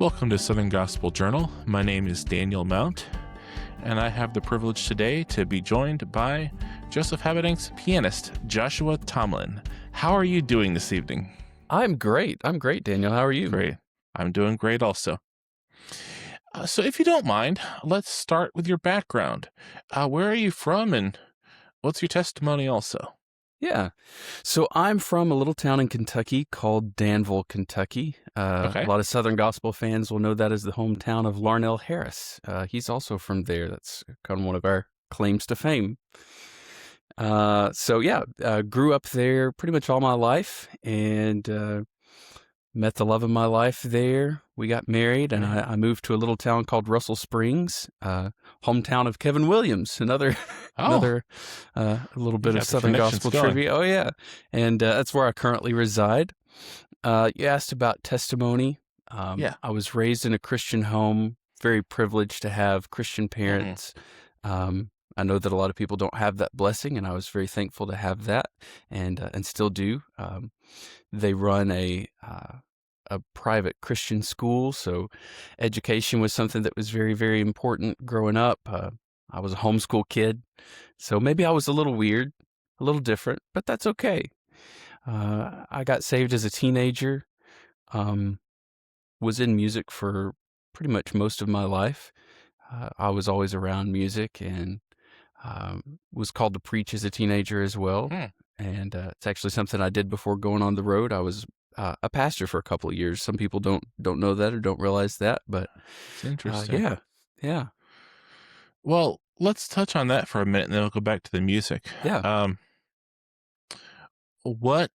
Welcome to Southern Gospel Journal. My name is Daniel Mount, and I have the privilege today to be joined by Joseph Habedank's pianist, Joshua Tomlin. How are you doing this evening? I'm great, Daniel. How are you? Great. I'm doing great also. So if you don't mind, let's start with your background. Where are you from, and what's your testimony also? Yeah. So I'm from a little town in Kentucky called Danville, Kentucky. Okay. A lot of Southern Gospel fans will know that as the hometown of Larnell Harris. He's also from there. That's kind of one of our claims to fame. Grew up there pretty much all my life and met the love of my life there. We got married, and I moved to a little town called Russell Springs, hometown of Kevin Williams, another little bit of Southern Gospel trivia. Oh, yeah. And that's where I currently reside. You asked about testimony. I was raised in a Christian home, very privileged to have Christian parents. I know that a lot of people don't have that blessing, and I was very thankful to have that, and still do. They run a private Christian school, so education was something that was very, very important growing up. I was a homeschool kid, so maybe I was a little weird, a little different, but that's okay. I got saved as a teenager, was in music for pretty much most of my life. I was always around music and was called to preach as a teenager as well. And it's actually something I did before going on the road. I was a pastor for a couple of years. Some people don't know that or don't realize that, but it's interesting. Yeah. Well, let's touch on that for a minute, and then we'll go back to the music. Yeah. What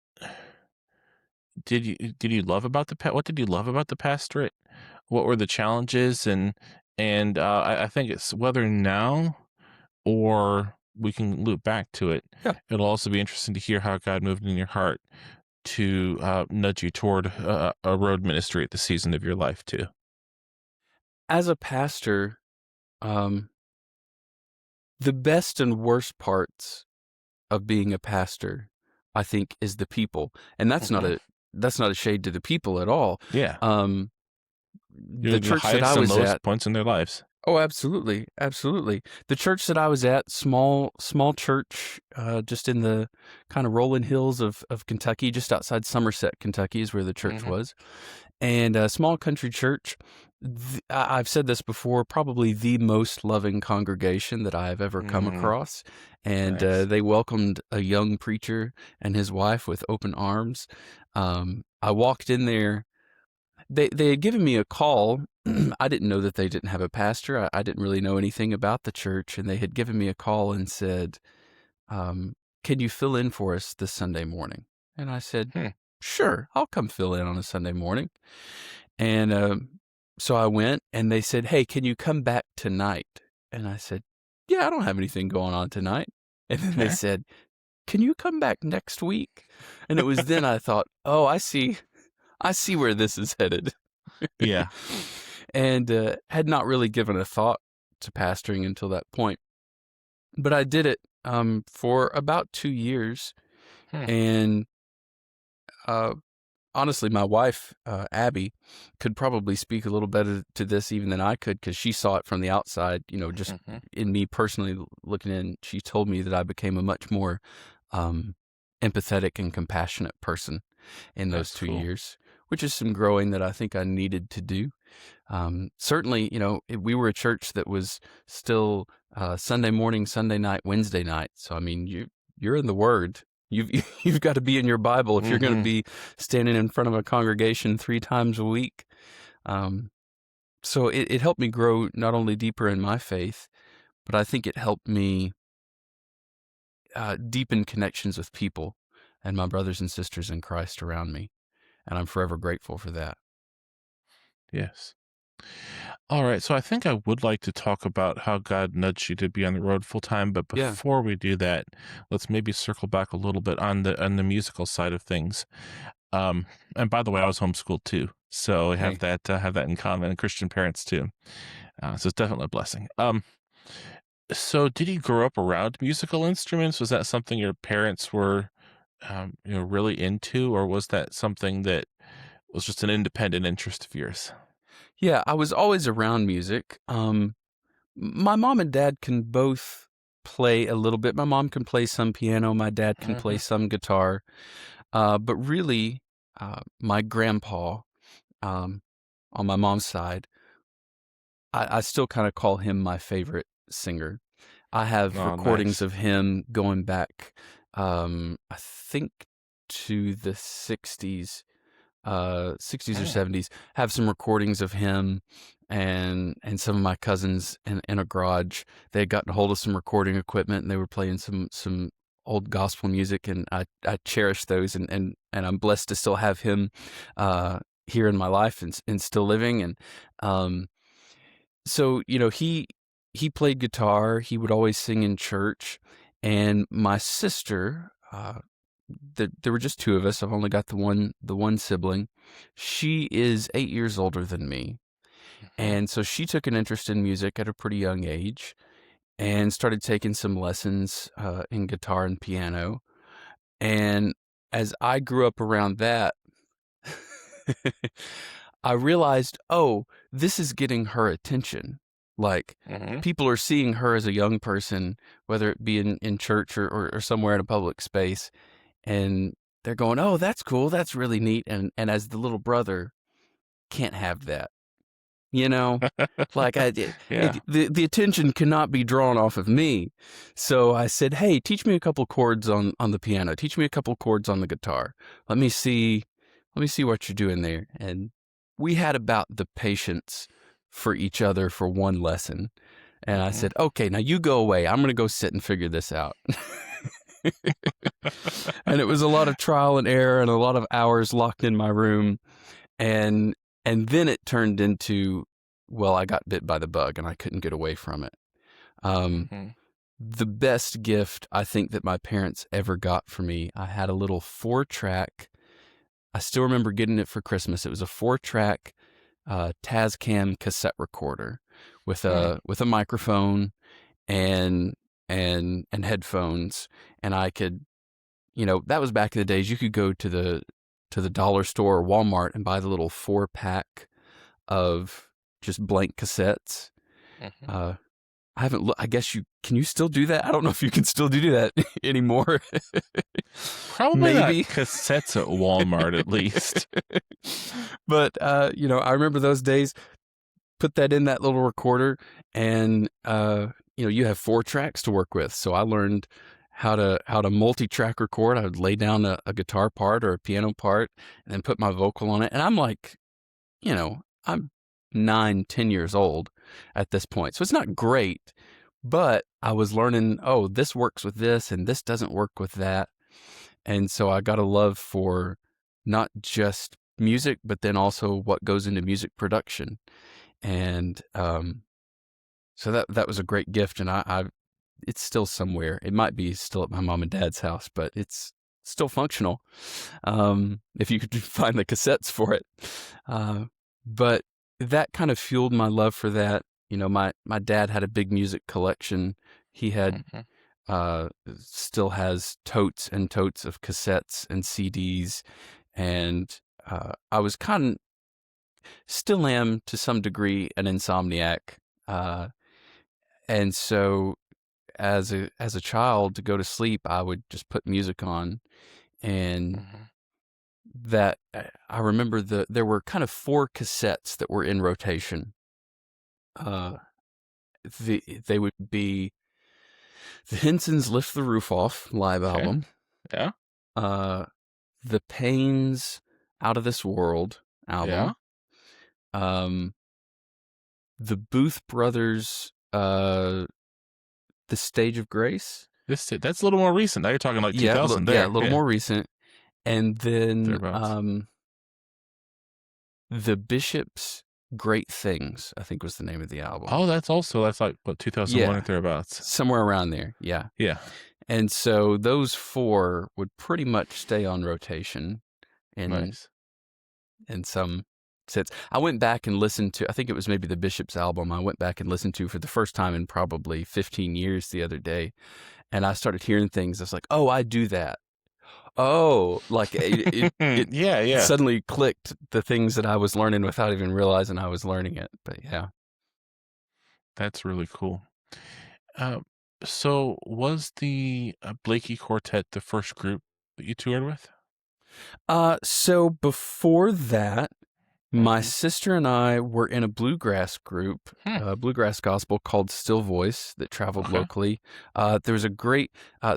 did you love about what did you love about the pastorate? What were the challenges? And I think it's whether now or we can loop back to it. Yeah. It'll also be interesting to hear how God moved in your heart to nudge you toward a road ministry at the season of your life too. As a pastor, the best and worst parts of being a pastor, I think, is the people, and that's not a shade to the people at all. Yeah. The church that I was at, points in their lives. Oh, absolutely. The church that I was at, small church, just in the kind of rolling hills of Kentucky, just outside Somerset, Kentucky is where the church was. And a small country church. I've said this before, probably the most loving congregation that I've ever come across. And they welcomed a young preacher and his wife with open arms. I walked in there. They had given me a call. I didn't know that they didn't have a pastor. I didn't really know anything about the church, and they had given me a call and said, can you fill in for us this Sunday morning? And I said, sure, I'll come fill in on a Sunday morning. And so I went, and they said, hey, can you come back tonight? And I said, yeah, I don't have anything going on tonight. And then they said, can you come back next week? And it was then I thought, oh, I see where this is headed. Yeah. And had not really given a thought to pastoring until that point. But I did it for about 2 years. And honestly, my wife, Abby, could probably speak a little better to this even than I could, because she saw it from the outside, just in me personally looking in. She told me that I became a much more empathetic and compassionate person in those 2 years, which is some growing that I think I needed to do. Certainly, we were a church that was still Sunday morning, Sunday night, Wednesday night. So, I mean, you're in the Word. You've got to be in your Bible if you're going to be standing in front of a congregation 3 times a week. So it helped me grow not only deeper in my faith, but I think it helped me deepen connections with people and my brothers and sisters in Christ around me. And I'm forever grateful for that. Yes. All right. So I think I would like to talk about how God nudged you to be on the road full time. But before we do that, let's maybe circle back a little bit on the musical side of things. And by the way, I was homeschooled too, so I have that in common. And Christian parents too. So it's definitely a blessing. So did you grow up around musical instruments? Was that something your parents were, really into, or was that something that was just an independent interest of yours? Yeah, I was always around music. My mom and dad can both play a little bit. My mom can play some piano. My dad can play Mhm. some guitar. But really, my grandpa, um, on my mom's side, I still kind of call him my favorite singer. I have Oh, recordings nice. of him going back, I think to the 60s, 60s or Mm, 70s. Have some recordings of him and some of my cousins in a garage. They had gotten a hold of some recording equipment and they were playing some old gospel music, and I cherish those, and I'm blessed to still have him here in my life and still living. And um so, he played guitar. He would always sing in church. And my sister, there were just two of us. I've only got the one sibling. She is 8 years older than me, mhm, and so she took an interest in music at a pretty young age and started taking some lessons in guitar and piano. And as I grew up around that, I realized, oh, this is getting her attention. Like, mhm. people are seeing her as a young person, whether it be in church or somewhere in a public space, and they're going, oh, that's cool. That's really neat. And as the little brother, can't have that. You know, like Yeah. the attention cannot be drawn off of me. So I said, "Hey, teach me a couple chords on the piano. Teach me a couple chords on the guitar. Let me see, let me see what you're doing there." And we had about the patience for each other for one lesson. And I Mhm. said, "Okay, now you go away. I'm going to go sit and figure this out." And it was a lot of trial and error and a lot of hours locked in my room, and then it turned into, well, I got bit by the bug and I couldn't get away from it. Um, Mhm. the best gift I think that my parents ever got for me, I had a little 4-track. I still remember getting it for Christmas. It was a 4-track Tascam cassette recorder with Mm. a microphone and and headphones, and I could, that was back in the days. You could go to the dollar store or Walmart and buy the little 4-pack of just blank cassettes. Mhm. Uh, I haven't looked. I guess can you still do that? I don't know if you can still do that anymore. Probably not Maybe. cassettes at Walmart, at least. But I remember those days. Put that in that little recorder, and you have 4 tracks to work with. So I learned how to multi-track record. I would lay down a guitar part or a piano part and then put my vocal on it. And I'm like, I'm 9, 10 years old at this point. So it's not great, but I was learning, oh, this works with this and this doesn't work with that. And so I got a love for not just music, but then also what goes into music production. And so that was a great gift. And I it's still somewhere. It might be still at my mom and dad's house, but it's still functional. If you could find the cassettes for it. Uh, but that kind of fueled my love for that. My dad had a big music collection. He had Mhm. still has totes and totes of cassettes and CDs, and I was kind of, still am to some degree, an insomniac. Uh, and so as a child, to go to sleep, I would just put music on, and Mhm. that I remember there were kind of 4 cassettes that were in rotation. Uh, they would be the Henson's "Lift the Roof Off" live Okay. album, Yeah. uh, the Pains' "Out of This World" Yeah. album, um, the Booth Brothers' "The Stage of Grace." That's a little more recent. Now you're talking like Yeah, 2000 yeah, a there. little Yeah. more recent. And then Thereabouts. the Bishop's "Great Things," I think was the name of the album. Oh, that's like, what, 2001 or Yeah, thereabouts. somewhere around there. Yeah. Yeah. And so those 4 would pretty much stay on rotation in Nice. in some sense. I went back and listened to, I think it was maybe the Bishop's album, I went back and listened to for the first time in probably 15 years the other day. And I started hearing things. I was like, oh, I do that. Oh, like it Yeah, yeah. suddenly clicked the things that I was learning without even realizing I was learning it. But yeah. That's really cool. Uh, so was the Blakey Quartet the first group that you toured with? So before that, my Hmm. sister and I were in a bluegrass group, Hmm. bluegrass gospel called Still Voice that traveled Okay. locally. There was a great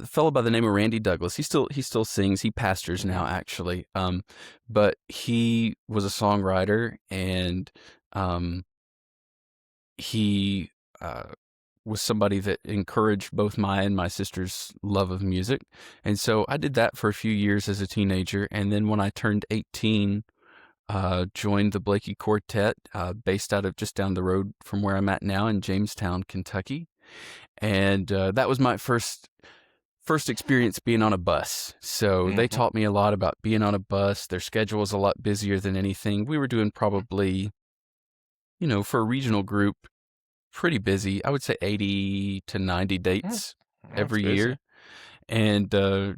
fellow by the name of Randy Douglas. He still sings. He pastors Hmm. now, actually. But he was a songwriter, and um, he was somebody that encouraged both my and my sister's love of music. And so I did that for a few years as a teenager. And then when I turned 18, joined the Blakey Quartet, based out of just down the road from where I'm at now in Jamestown, Kentucky. And that was my first experience being on a bus. So they Hmm. taught me a lot about being on a bus. Their schedule was a lot busier than anything. We were doing probably, for a regional group, pretty busy. I would say 80 to 90 Hmm. dates That's every busy. year. And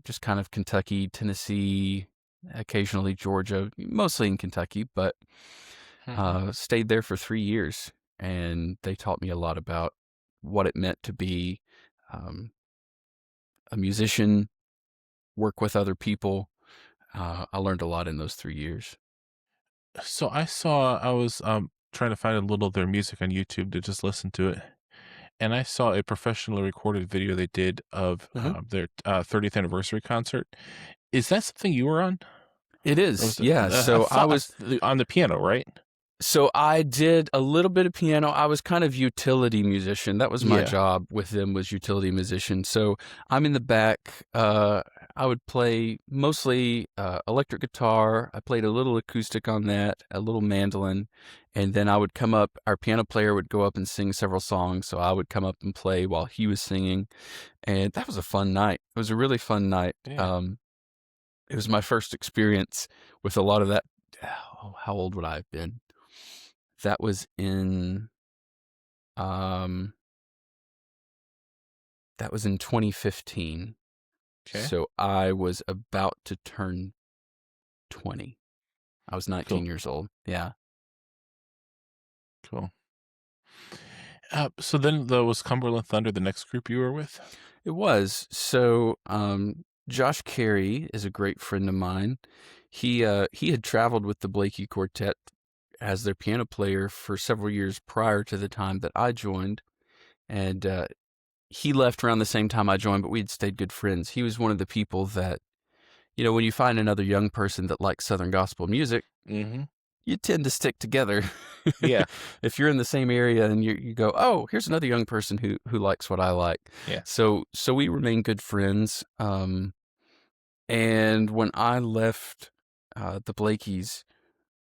just kind of Kentucky, Tennessee, occasionally Georgia, mostly in Kentucky, but Hmm. stayed there for 3 years. And they taught me a lot about what it meant to be um, a musician, work with other people. I learned a lot in those 3 years. So I was trying to find a little of their music on YouTube to just listen to it. And I saw a professionally recorded video they did of Uh-huh. their 30th anniversary concert. Is that something you were on? It Or is, was it yeah. So I was on the piano, right? So I did a little bit of piano. I was kind of utility musician. That was my Yeah. job with them, was utility musician. So I'm in the back. I would play mostly electric guitar. I played a little acoustic on that, a little mandolin, and then I would come up. Our piano player would go up and sing several songs, so I would come up and play while he was singing, and that was a fun night. It was a really fun night. Yeah. It was my first experience with a lot of that. Oh, how old would I have been? That was in um that was in 2015. Okay. So I was about to turn 20. I was 19 Cool. years old. Yeah. Cool. So then the was Cumberland Thunder the next group you were with? It was. So Josh Carey is a great friend of mine. He had traveled with the Blakey Quartet as their piano player for several years prior to the time that I joined, and he left around the same time I joined, but we had stayed good friends. He was one of the people that, when you find another young person that likes Southern gospel music, Hmm. you tend to stick together. Yeah. If you're in the same area and you go, oh, here's another young person who likes what I like. Yeah. So we remain good friends. And when I left the Blakeys,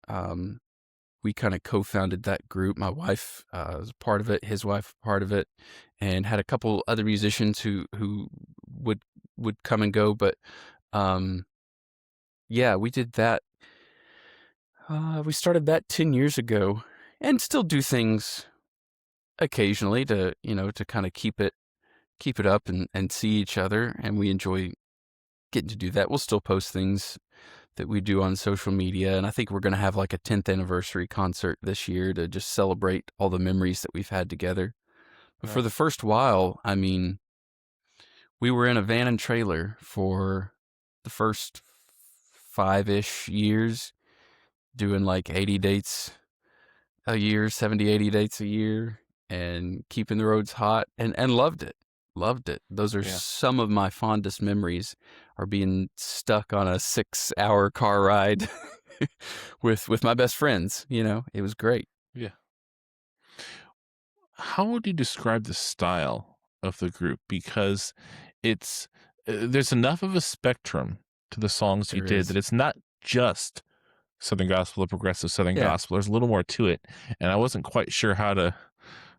um, we kind of co-founded that group. My wife was part of it, his wife part of it, and had a couple other musicians who would would come and go. But um, yeah, we did that. We started that 10 years ago, and still do things occasionally to kind of keep it up and see each other, and we enjoy getting to do that. We'll still post things that we do on social media, and I think we're going to have like a 10th anniversary concert this year to just celebrate all the memories that we've had together. But for the Nice. first while, I mean, we were in a van and trailer for the first 5-ish years, doing like 80 dates a year, 70, 80 dates a year, and keeping the roads hot, and loved it. Loved it. Those are Yeah. some of my fondest memories, are being stuck on a 6-hour car ride with my best friends. It was great. Yeah. How would you describe the style of the group? Because it's there's enough of a spectrum to the songs you There did is. that it's not just Southern gospel or progressive Southern Yeah. gospel. There's a little more to it, and I wasn't quite sure how to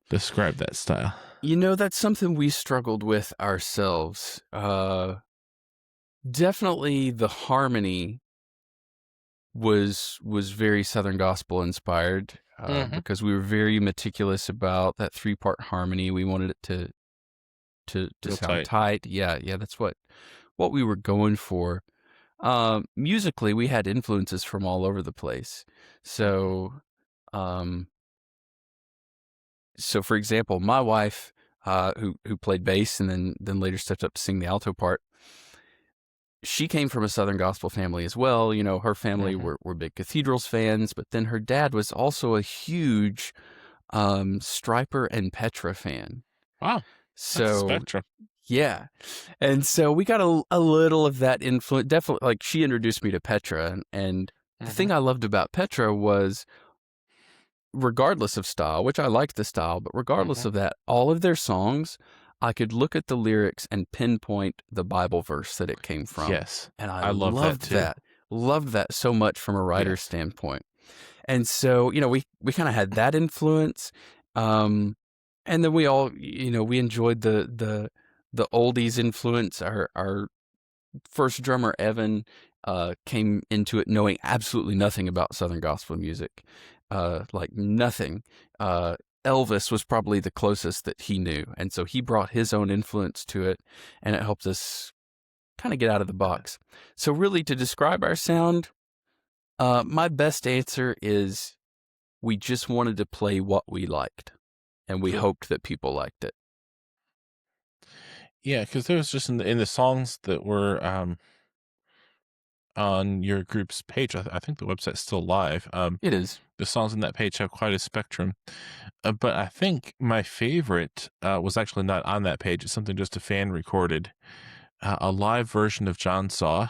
describe that style. That's something we struggled with ourselves. Definitely the harmony was very Southern gospel inspired, Hmm. because we were very meticulous about that 3-part harmony. We wanted it to Real sound tight. tight. Yeah, yeah, that's what we were going for. Musically, we had influences from all over the place. Mhm, So, um, so for example, my wife, who played bass and then later stepped up to sing the alto part, she came from a Southern gospel family as well. You know, her family mhm. were big Cathedrals fans, but then her dad was also a huge Striper and Petra fan. Wow, that's a So spectrum. yeah, and so we got a little of that influence. Definitely, like she introduced me to Petra, and the Mhm, thing I loved about Petra was, regardless of style, which I liked the style, but regardless mhm. of that, all of their songs, I could look at the lyrics and pinpoint the Bible verse that it came from. Yes, And I I love that loved too. that. Loved that so much from a writer's Yes. standpoint. And so, we kind of had that influence. Um, and then we all, we enjoyed the oldies influence. Our first drummer Evan came into it knowing absolutely nothing about Southern gospel music, like nothing. Elvis was probably the closest that he knew, and so he brought his own influence to it, and it helped us kind of get out of the box. So, really, to describe our sound, my best answer is we just wanted to play what we liked, and we Cool. hoped that people liked it. Yeah, because there was just in the songs that were, on your group's page, I think the website's still live, It is. the songs on that page have quite a spectrum, but I think my favorite, was actually not on that page, it's something just a fan recorded, a live version of John Saw.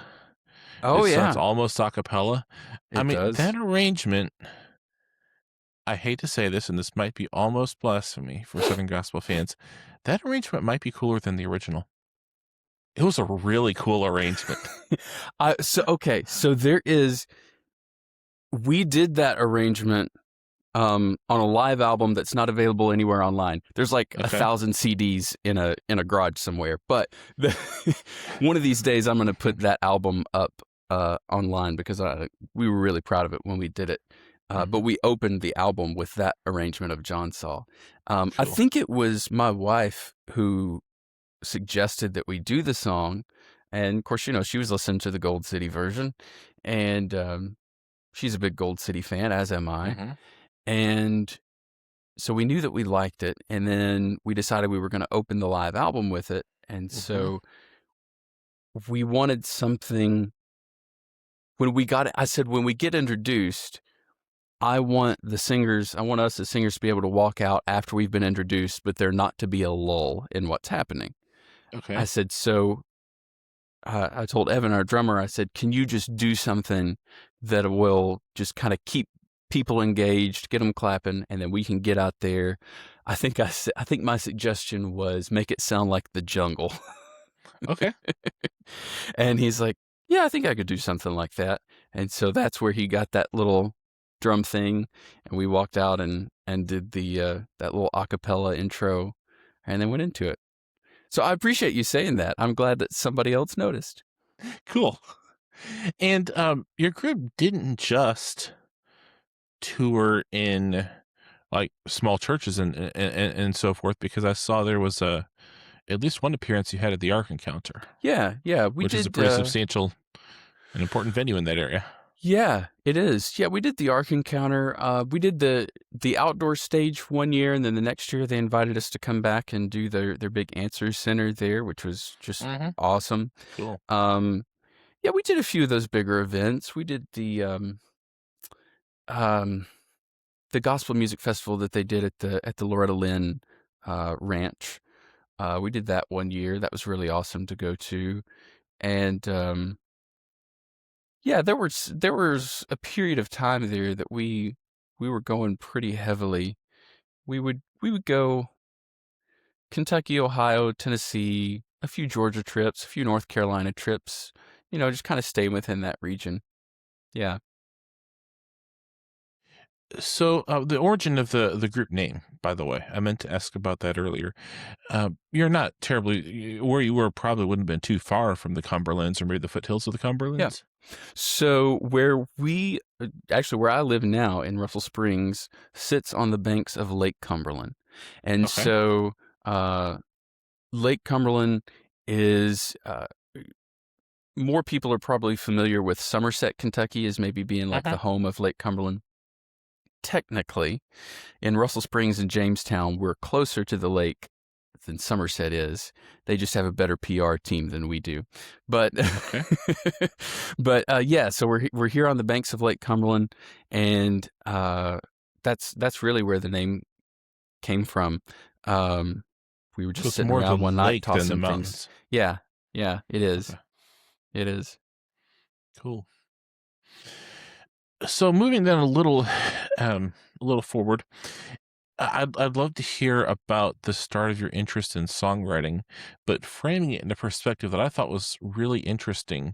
Oh It starts yeah, almost a cappella. I it mean, that does. arrangement, I hate to say this, and this might be almost blasphemy for Southern gospel fans, that arrangement might be cooler than the original. It was a really cool arrangement. So there is. We did that arrangement on a live album that's not available anywhere online. There's like Okay. 1,000 CDs in a garage somewhere. But one of these days, I'm going to put that album up online because we were really proud of it when we did it. But Mhm. we opened the album with that arrangement of John Saul. I Cool. think it was my wife who suggested that we do the song, and of course, she was listening to the Gold City version, and she's a big Gold City fan, as am I. Mhm. And so we knew that we liked it, and then we decided we were going to open the live album with it. And Mhm. so we wanted something. When we got it, I said, when we get introduced, I want us as singers to be able to walk out after we've been introduced, but there not to be a lull in what's happening. I Okay. said, so I told Evan, our drummer, I said, can you just do something that will just kind of keep people engaged, get them clapping, and then we can get out there. I think my suggestion was make it sound like the jungle. Okay. And he's like, yeah, I think I could do something like that. And so that's where he got that little drum thing, and we walked out and did the that little acapella intro, and then went into it. So I appreciate you saying that. I'm glad that somebody else noticed. Cool. And, your group didn't just tour in, like, small churches and so forth, because I saw there was at least one appearance you had at the Ark Encounter, Yeah, we which is a did. pretty substantial and important venue in that area. Yeah, it is. Yeah, we did the Ark Encounter. We did the outdoor stage one year, and then the next year they invited us to come back and do their big Answers Center there, which was just Mhm. awesome. Cool. Um, yeah, we did a few of those bigger events. We did um, the gospel music festival that they did at the Loretta Lynn Ranch. We did that one year. That was really awesome to go to, and yeah, there was a period of time there that we were going pretty heavily. We would go Kentucky, Ohio, Tennessee, a few Georgia trips, a few North Carolina trips, just kind of stay within that region. Yeah. So, the origin of the group name, by the way, I meant to ask about that earlier. You're not terribly where you were probably wouldn't have been too far from the Cumberlands or maybe the foothills of the Yeah. Cumberlands? So where I live now in Russell Springs sits on the banks of Lake Cumberland. And Okay. so uh Lake Cumberland is more people are probably familiar with Somerset, Kentucky as maybe being like Uh-huh. the home of Lake Cumberland. Technically, in Russell Springs and Jamestown, we're closer to the lake than Somerset is. They just have a better PR team than we do. But Okay. yeah, so we're here on the banks of Lake Cumberland, and that's really where the name came from. Um, we were So just it's sitting more the around one night lake than the tossing things. mountains. Yeah, yeah, it is. Okay. It is. Cool. So moving then a little forward, I'd love to hear about the start of your interest in songwriting, but framing it in a perspective that I thought was really interesting,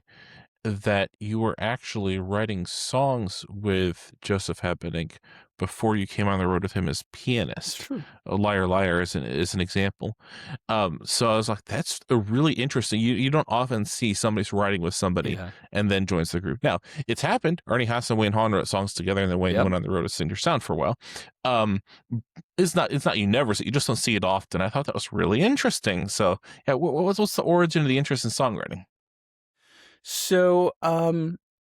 that you were actually writing songs with Joseph Habedank before you came on the road with him as It's pianist. true. Liar Liar is an example. So I was like, that's a really interesting. You don't often see somebody's writing with somebody Yeah. and then joins the group. Now it's happened. Ernie Haas and Wayne Hahn wrote songs together, and then Wayne Yep. went on the road to Sing Your Sound for a while. Um, it's not you never see, you just don't see it often. I thought that was really interesting. So yeah, what's the origin of the interest in songwriting? So,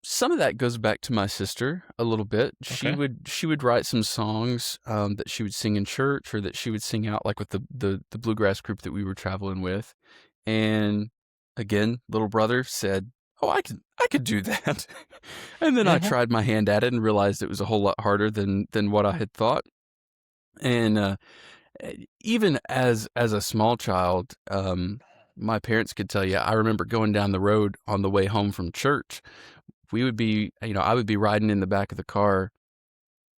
some of that goes back to my sister a little bit. She Okay. would write some songs that she would sing in church, or that she would sing out like with the bluegrass group that we were traveling with. And again, little brother said, "Oh, I could do that." And then I Hmm. tried my hand at it and realized it was a whole lot harder than what I had thought. And even as a small child, my parents could tell you, I remember going down the road on the way home from church. We would be, I would be riding in the back of the car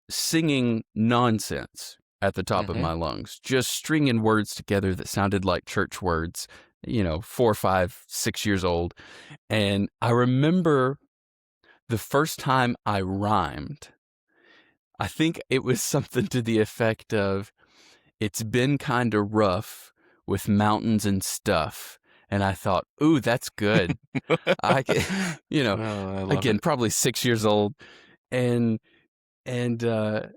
singing nonsense at the top of Hmm. my lungs, just stringing words together that sounded like church words, 4, 5, 6 years old. And I remember the first time I rhymed, I think it was something to the effect of, "It's been kind of rough with mountains and stuff." And I thought, "Ooh, that's good." I, you know, Oh, I love again, it. probably 6 years old, and and uh,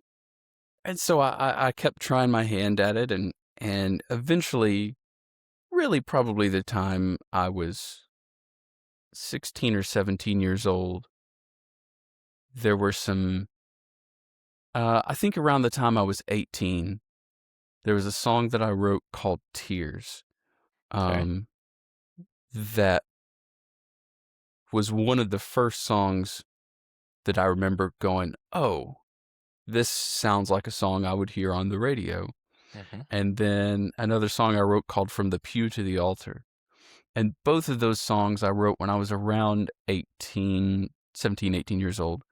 and so I kept trying my hand at it, and eventually, really, probably the time I was 16 or 17 years old, there were some. I think around the time I was 18, there was a song that I wrote called "Tears." Okay. Um, that was one of the first songs that I remember going, "Oh, this sounds like a song I would hear on the radio." Hmm. And then another song I wrote called "From the Pew to the Altar." And both of those songs I wrote when I was around 18, 17, 18 years old.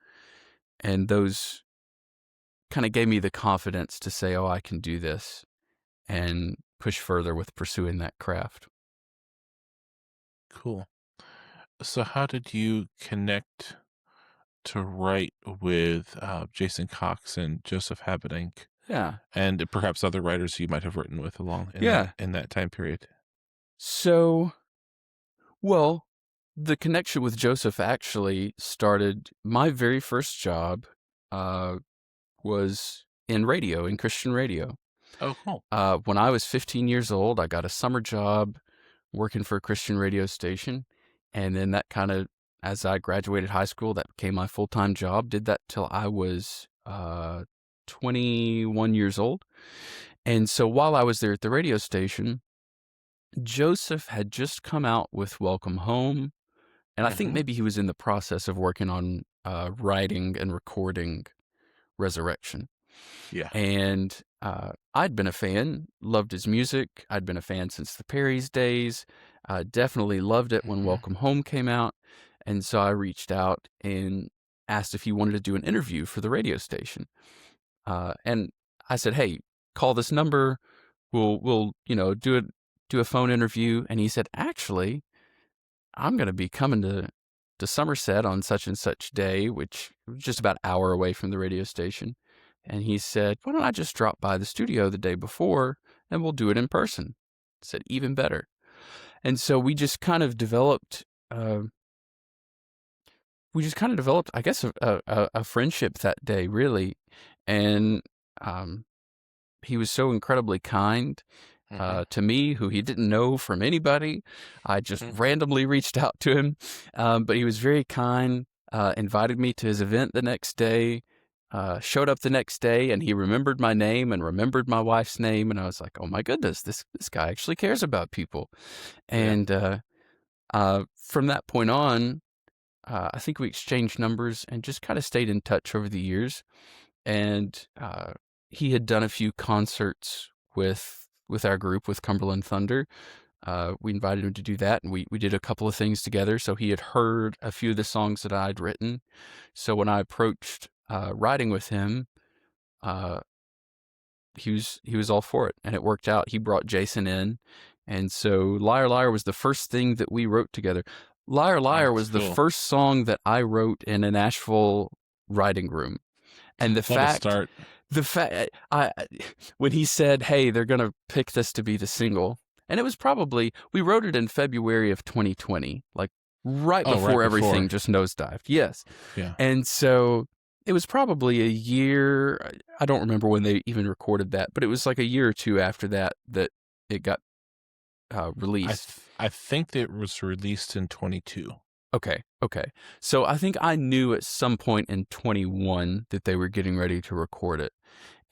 And those kind of gave me the confidence to say, "Oh, I can do this," and push further with pursuing that craft. Cool. So how did you connect to write with Jason Cox and Joseph Habedank, Yeah. and perhaps other writers you might have written with along Yeah. in that time period? So, well, the connection with Joseph actually started. My very first job uh, was in radio, in Christian radio. Oh, cool. When I was 15 years old, I got a summer job working for a Christian radio station. And then that kind of, as I graduated high school, that became my full time job. Did that till I was 21 years old. And so while I was there at the radio station, Joseph had just come out with Welcome Home. And I think Hmm. maybe he was in the process of working on writing and recording Resurrection. Yeah. And I'd been a fan, loved his music. I'd been a fan since the Perry's days. Definitely loved it when Hmm. Welcome Home came out. And so I reached out and asked if he wanted to do an interview for the radio station. And I said, "Hey, call this number. We'll do a phone interview." And he said, "Actually, I'm going to be coming to Somerset on such and such day," which was just about an hour away from the radio station. And he said, "Why don't I just drop by the studio the day before and we'll do it in person?" I said, "Even better." And so we just kind of developed, I guess, a friendship that day, really. And um, he was so incredibly kind Mhm. to me, who he didn't know from anybody. I just Mhm. randomly reached out to him, but he was very kind, invited me to his event the next day, showed up the next day, and he remembered my name and remembered my wife's name. And I was like, oh my goodness, this guy actually cares about people. Yeah. And from that point on, I think we exchanged numbers and just kind of stayed in touch over the years. And he had done a few concerts with our group with Cumberland Thunder. We invited him to do that, and we did a couple of things together. So he had heard a few of the songs that I'd written. So when I approached writing with him, uh, he was all for it, and it worked out. He brought Jason in, and so "Liar Liar" was the first thing that we wrote together. "Liar Liar" That's was the cool. first song that I wrote in a Nashville writing room, and What a start. the fact, when he said, "Hey, they're gonna pick this to be the single," and it was probably we wrote it in February of 2020, like right Oh, right before everything before. just nosedived. Yes, Yeah. and so it was probably a year. I don't remember when they even recorded that, but it was like a year or two after that that it got released. I think it was released in 22. Okay, okay. So I think I knew at some point in 21 that they were getting ready to record it.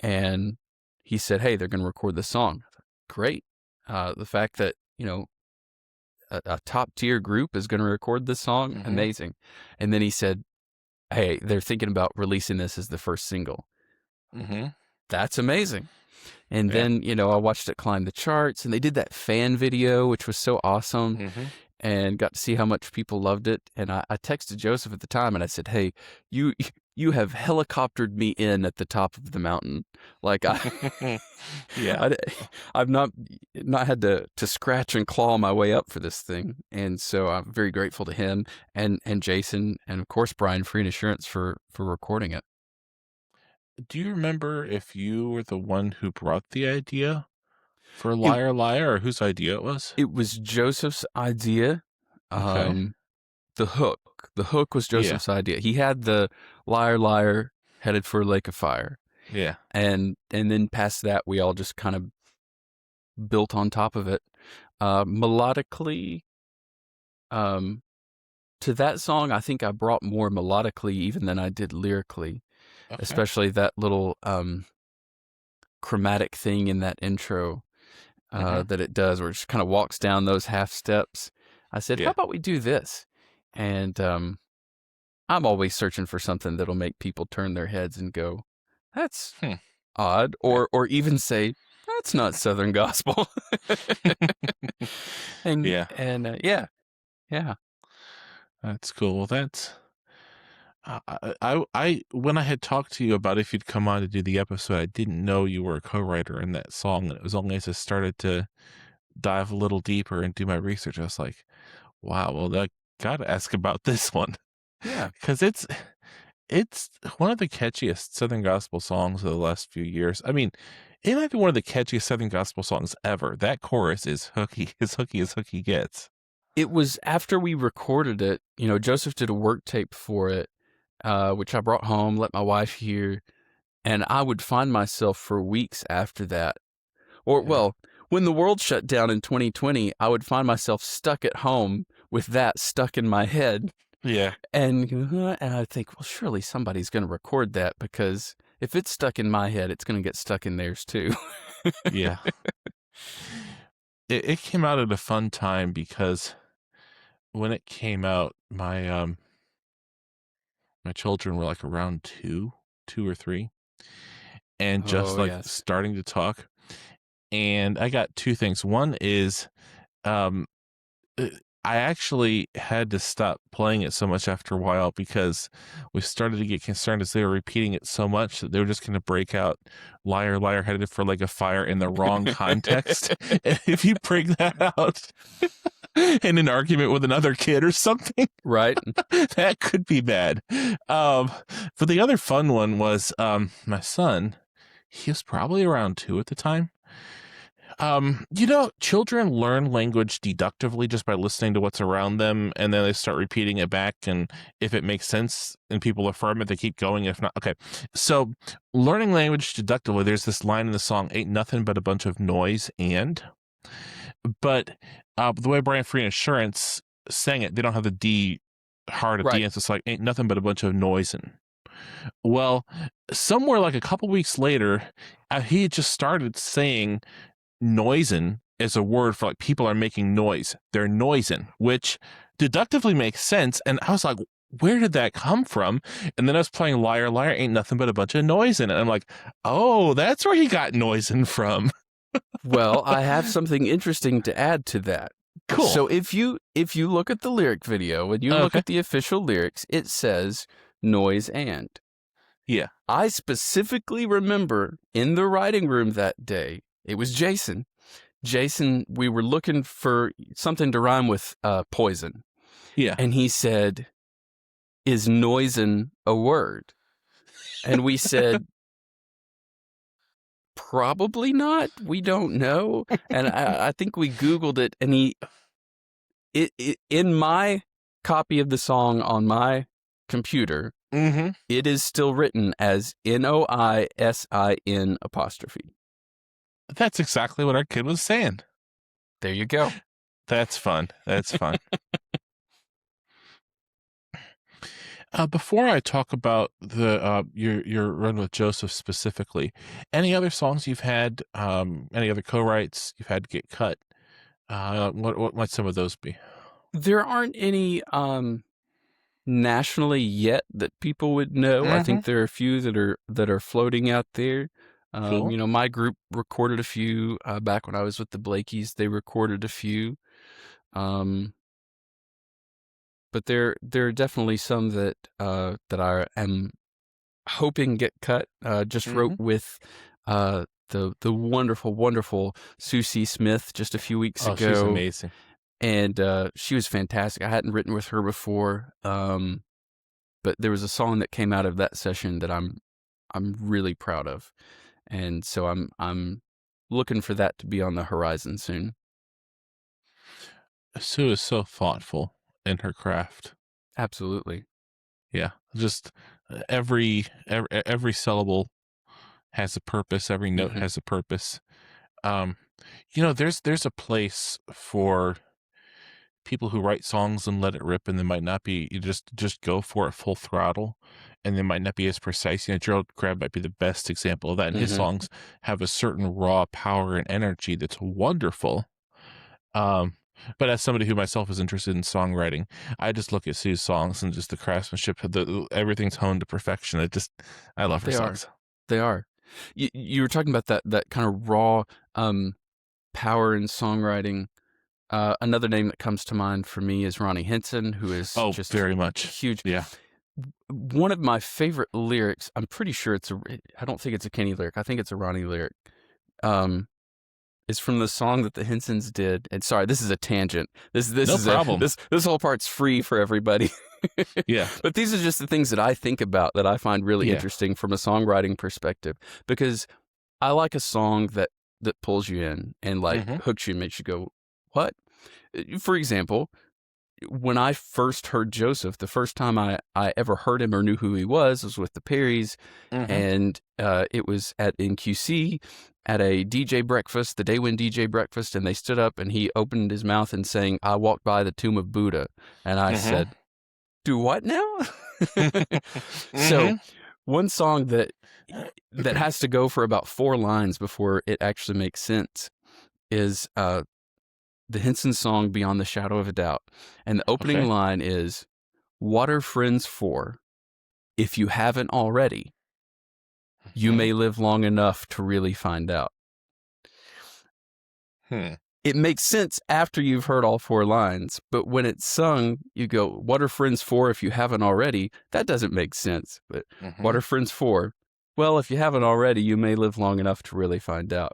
And he said, "Hey, they're going to record the song." I thought, great. The fact that, a top tier group is going to record this song, Mhm. amazing. And then he said, "Hey, they're thinking about releasing this as the first single." Mhm. That's amazing. And Yeah. then, I watched it climb the charts, and they did that fan video, which was so awesome, Mhm. and got to see how much people loved it. And I texted Joseph at the time, and I said, "Hey, you you have helicoptered me in at the top of the mountain. Like Yeah. I, I've not had to scratch and claw my way up for this thing." And so I'm very grateful to him and Jason, and of course Brian Free and Assurance for recording it. Do you remember if you were the one who brought the idea for It "Liar Liar" or whose idea it was? it was Joseph's idea. Okay. Um, the hook was Yeah. Joseph's idea. He had the "Liar Liar" headed for a lake of fire, Yeah. and then past that we all just kind of built on top of it. Melodically, um, to that song, I think I brought more melodically even than I did lyrically, Okay. especially that little chromatic thing in that intro Mhm. that it does, where it just kind of walks down those half steps. I said, "How Yeah. about we do this?" And I'm always searching for something that'll make people turn their heads and go, "That's Hmm. odd," Yeah. or even say, "That's not Southern gospel." and Yeah. and yeah, yeah. That's cool. Well, that's when I had talked to you about if you'd come on to do the episode, I didn't know you were a co-writer in that song. And it was only as I started to dive a little deeper and do my research, I was like, wow, well, I gotta ask about this one Yeah, because it's one of the catchiest Southern gospel songs of the last few years. I mean, it might be one of the catchiest Southern gospel songs ever. That chorus is hooky, as hooky as hooky gets. it was after we recorded it. Joseph did a work tape for it, which I brought home, let my wife hear, and I would find myself for weeks after that, or Yeah, well, when the world shut down in 2020, I would find myself stuck at home with that stuck in my head, yeah, and I think, well, surely somebody's going to record that, because if it's stuck in my head, it's going to get stuck in theirs too. yeah. It came out at a fun time because when it came out, my children were like around two or three, and just Oh like yes. starting to talk. And I got two things. One is, um, uh, I actually had to stop playing it so much after a while because we started to get concerned as they were repeating it so much that they were just going to break out "Liar, Liar, headed for like a fire" in the wrong context. And if you bring that out in an argument with another kid or something, Right. that could be bad. Um, but the other fun one was my son. He was probably around two at the time. Children learn language deductively just by listening to what's around them, and then they start repeating it back. And if it makes sense and people affirm it, they keep going. If not, okay. So, learning language deductively, there's this line in the song, "Ain't nothing but a bunch of noise and." But the way Brian Free Insurance sang it, they don't have the D hard at the Right. end. So it's like, "Ain't nothing but a bunch of noise and." Well, somewhere like a couple weeks later, he had just started saying noisin is a word for like people are making noise. They're noising, which deductively makes sense. And I was like, where did that come from? And then I was playing Liar Liar Ain't Nothing But a Bunch of Noise in it. I'm like, oh, that's where he got noising from. Well, I have something interesting to add to that. Cool. So if you look at the lyric video, when you look Okay. at the official lyrics, it says noise and. Yeah. I specifically remember in the writing room that day, it was Jason. Jason, we were looking for something to rhyme with poison. Yeah. And he said, "Is noisin a word?" And we said, "Probably not. We don't know." And I think we Googled it, and in my copy of the song on my computer, Mm-hmm. it is still written as noisin apostrophe. That's exactly what our kid was saying. There you go. That's fun. That's fun. Before I talk about the your run with Joseph specifically, any other songs you've had, any other co-writes you've had to get cut? What might some of those be? There aren't any nationally yet that people would know. I think there are a few that are floating out there. Cool. My group recorded a few back when I was with the Blakeys. They recorded a few. But there are definitely some that I am hoping get cut. Just wrote with the wonderful Susie Smith just a few weeks ago. She's amazing. And she was fantastic. I hadn't written with her before, but there was a song that came out of that session that I'm really proud of, and so I'm looking for that to be on the horizon soon. Sue is so thoughtful in her craft. Absolutely. Yeah, just every syllable has a purpose. Every note has a purpose. There's a place for people who write songs and let it rip, and they might not be, you just go for it full throttle, and they might not be as precise. Gerald Crabb might be the best example of that, and his songs have a certain raw power and energy that's wonderful. But as somebody who myself is interested in songwriting, I just look at Sue's songs and just the craftsmanship, everything's honed to perfection. I love her songs. They are. You were talking about that kind of raw power in songwriting. Another name that comes to mind for me is Ronnie Henson, who is just very much huge. Yeah. One of my favorite lyrics, I'm pretty sure I don't think it's a Kenny lyric. I think it's a Ronnie lyric. Is from the song that the Hensons did. And sorry, this is a tangent. This No is problem. This whole part's free for everybody. Yeah. But these are just the things that I think about that I find really interesting from a songwriting perspective, because I like a song that pulls you in and hooks you and makes you go, what? For example, when I first heard Joseph, the first time I ever heard him or knew who he was with the Perrys, and it was in QC at a DJ breakfast, the Day When DJ breakfast, and they stood up and he opened his mouth and sang, "I walked by the tomb of Buddha," and I said, "Do what now?" So one song that has to go for about 4 lines before it actually makes sense is the Henson song "Beyond the Shadow of a Doubt," and the opening line is, "What are friends for? If you haven't already, you may live long enough to really find out." It makes sense after you've heard all 4 lines, but when it's sung, you go, "What are friends for if you haven't already?" That doesn't make sense. But what are friends for? Well, if you haven't already, you may live long enough to really find out.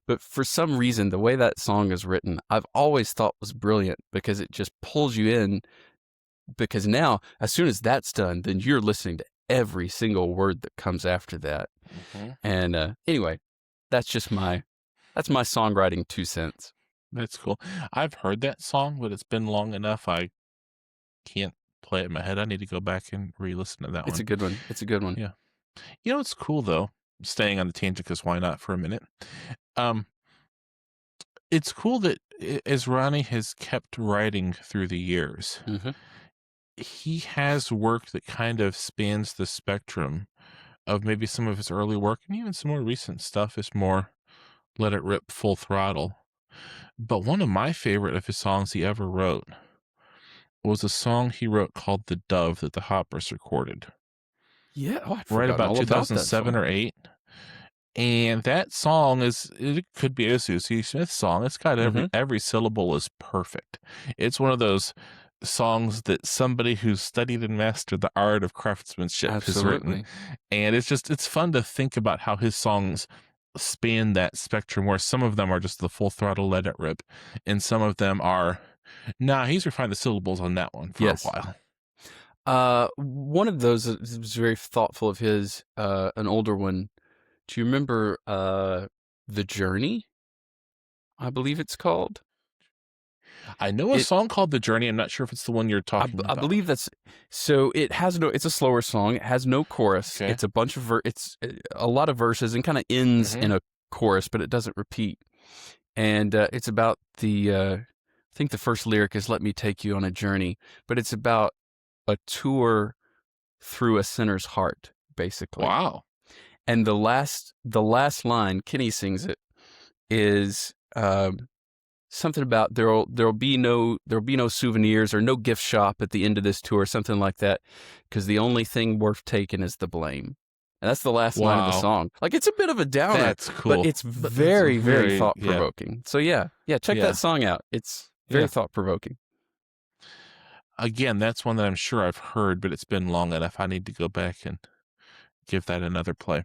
But for some reason, the way that song is written, I've always thought was brilliant, because it just pulls you in. Because now, as soon as that's done, then you're listening to every single word that comes after that. And anyway, that's just my That's my songwriting 2 cents. That's cool. I've heard that song, but it's been long enough. I can't play it in my head. I need to go back and re-listen to that It's a one. good one. It's a good one. Yeah. You know what's cool though? Staying on the tangent, because why not for a minute? Um, it's cool that as Ronnie has kept writing through the years, Mm-hmm. he has work that kind of spans the spectrum of maybe some of his early work, and even some more recent stuff is more let it rip full throttle. But one of my favorite of his songs he ever wrote was a song he wrote called "The Dove" that the Hoppers recorded Yeah. Oh, I'd right forgotten about all about that 2007 song. or 8. And that song it could be a Susie Smith song. It's got Mm-hmm. every syllable is perfect. It's one of those songs that somebody who's studied and mastered the art of craftsmanship has written. Absolutely. And it's fun to think about how his songs span that spectrum, where some of them are just the full throttle let it rip, and some of them are, nah, he's refined the syllables on that one for a Yes. while. One of those was very thoughtful of his, an older one. Do you remember The Journey? I believe it's called. I know a It song called "The Journey." I'm not sure if it's the one you're talking I about. believe that's so it has no it's a slower song. It has no chorus. Okay. It's a bunch of it's a lot of verses and kind of ends Mm-hmm. in a chorus, but it doesn't repeat. And it's about I think the first lyric is "Let me take you on a journey," but it's about a tour through a sinner's heart, basically. Wow. And the last line, Kenny sings it, is something about there'll be no souvenirs or no gift shop at the end of this tour, something like that, because the only thing worth taking is the blame. And that's the last line of the Wow. song. Like, it's a bit of a downer, That's but cool. it's But that's very, very very, thought yeah, provoking. So yeah, check that yeah, song out. It's very yeah. thought provoking. Again, that's one that I'm sure I've heard, but it's been long enough. I need to go back and give that another play.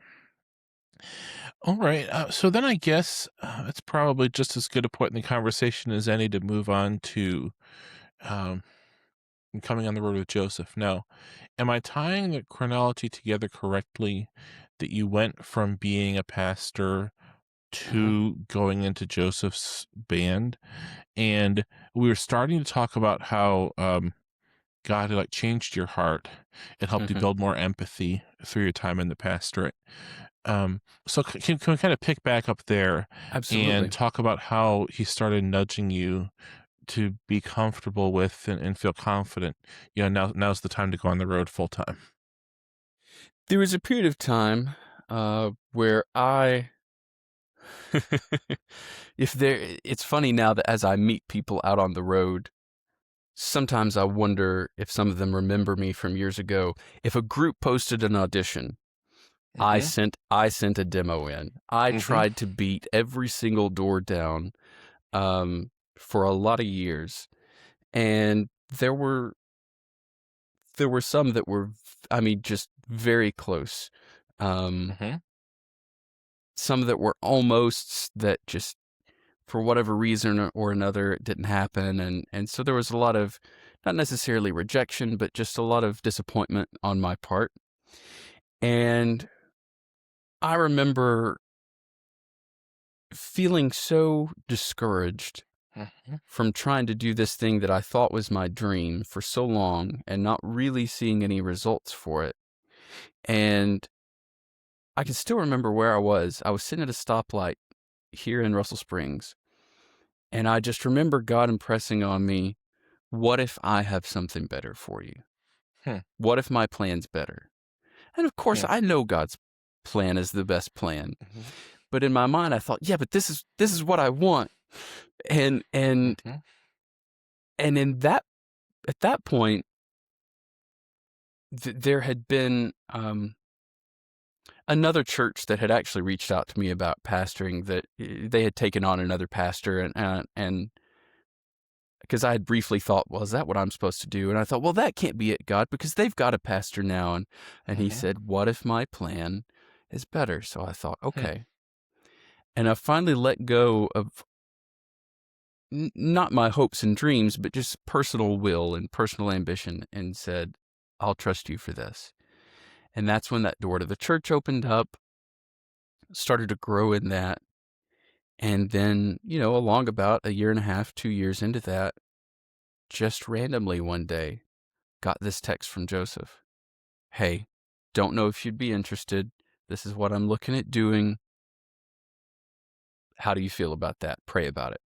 All right. So then I guess it's probably just as good a point in the conversation as any to move on to um, coming on the road with Joseph. Now, am I tying the chronology together correctly that you went from being a pastor Uh-huh. to going into Joseph's band? And we were starting to talk about how God had like changed your heart. It helped you Hmm. build more empathy through your time in the pastorate. So can we kind of pick back up there and Absolutely. talk about how he started nudging you to be comfortable with and feel confident? Now's the time to go on the road full time. There was a period of time where it's funny now that as I meet people out on the road, sometimes I wonder if some of them remember me from years ago. If a group posted an audition, Mm-hmm. I sent a demo in. I Mm-hmm. tried to beat every single door down for a lot of years, and there were some that were, I mean, just very close. Um, Mm-hmm. some that were almost that just for whatever reason or another it didn't happen, and so there was a lot of not necessarily rejection, but just a lot of disappointment on my part. And I remember feeling so discouraged Mm-hmm. from trying to do this thing that I thought was my dream for so long and not really seeing any results for it. And I can still remember where I was. I was sitting at a stoplight here in Russell Springs, and I just remember God impressing on me, what if I have something better for you? Hmm. What if my plan's better? And of course, Hmm. I know God's plan is the best plan. Mm-hmm. But in my mind, I thought, yeah, but this is what I want. And and Mm-hmm. and in that at that point, there had been another church that had actually reached out to me about pastoring. That they had taken on another pastor, and because I had briefly thought, well, is that what I'm supposed to do? And I thought, well, that can't be it, God, because they've got a pastor now. And he Mm-hmm. said, what if my plan is better? So I thought, Hmm. okay. And I finally let go of not my hopes and dreams, but just personal will and personal ambition, and said, I'll trust you for this. And that's when that door to the church opened up, started to grow in that. And then, along about a year and a half, 2 years into that, just randomly one day, got this text from Joseph. Hey, don't know if you'd be interested. This is what I'm looking at doing. How do you feel about that? Pray about it.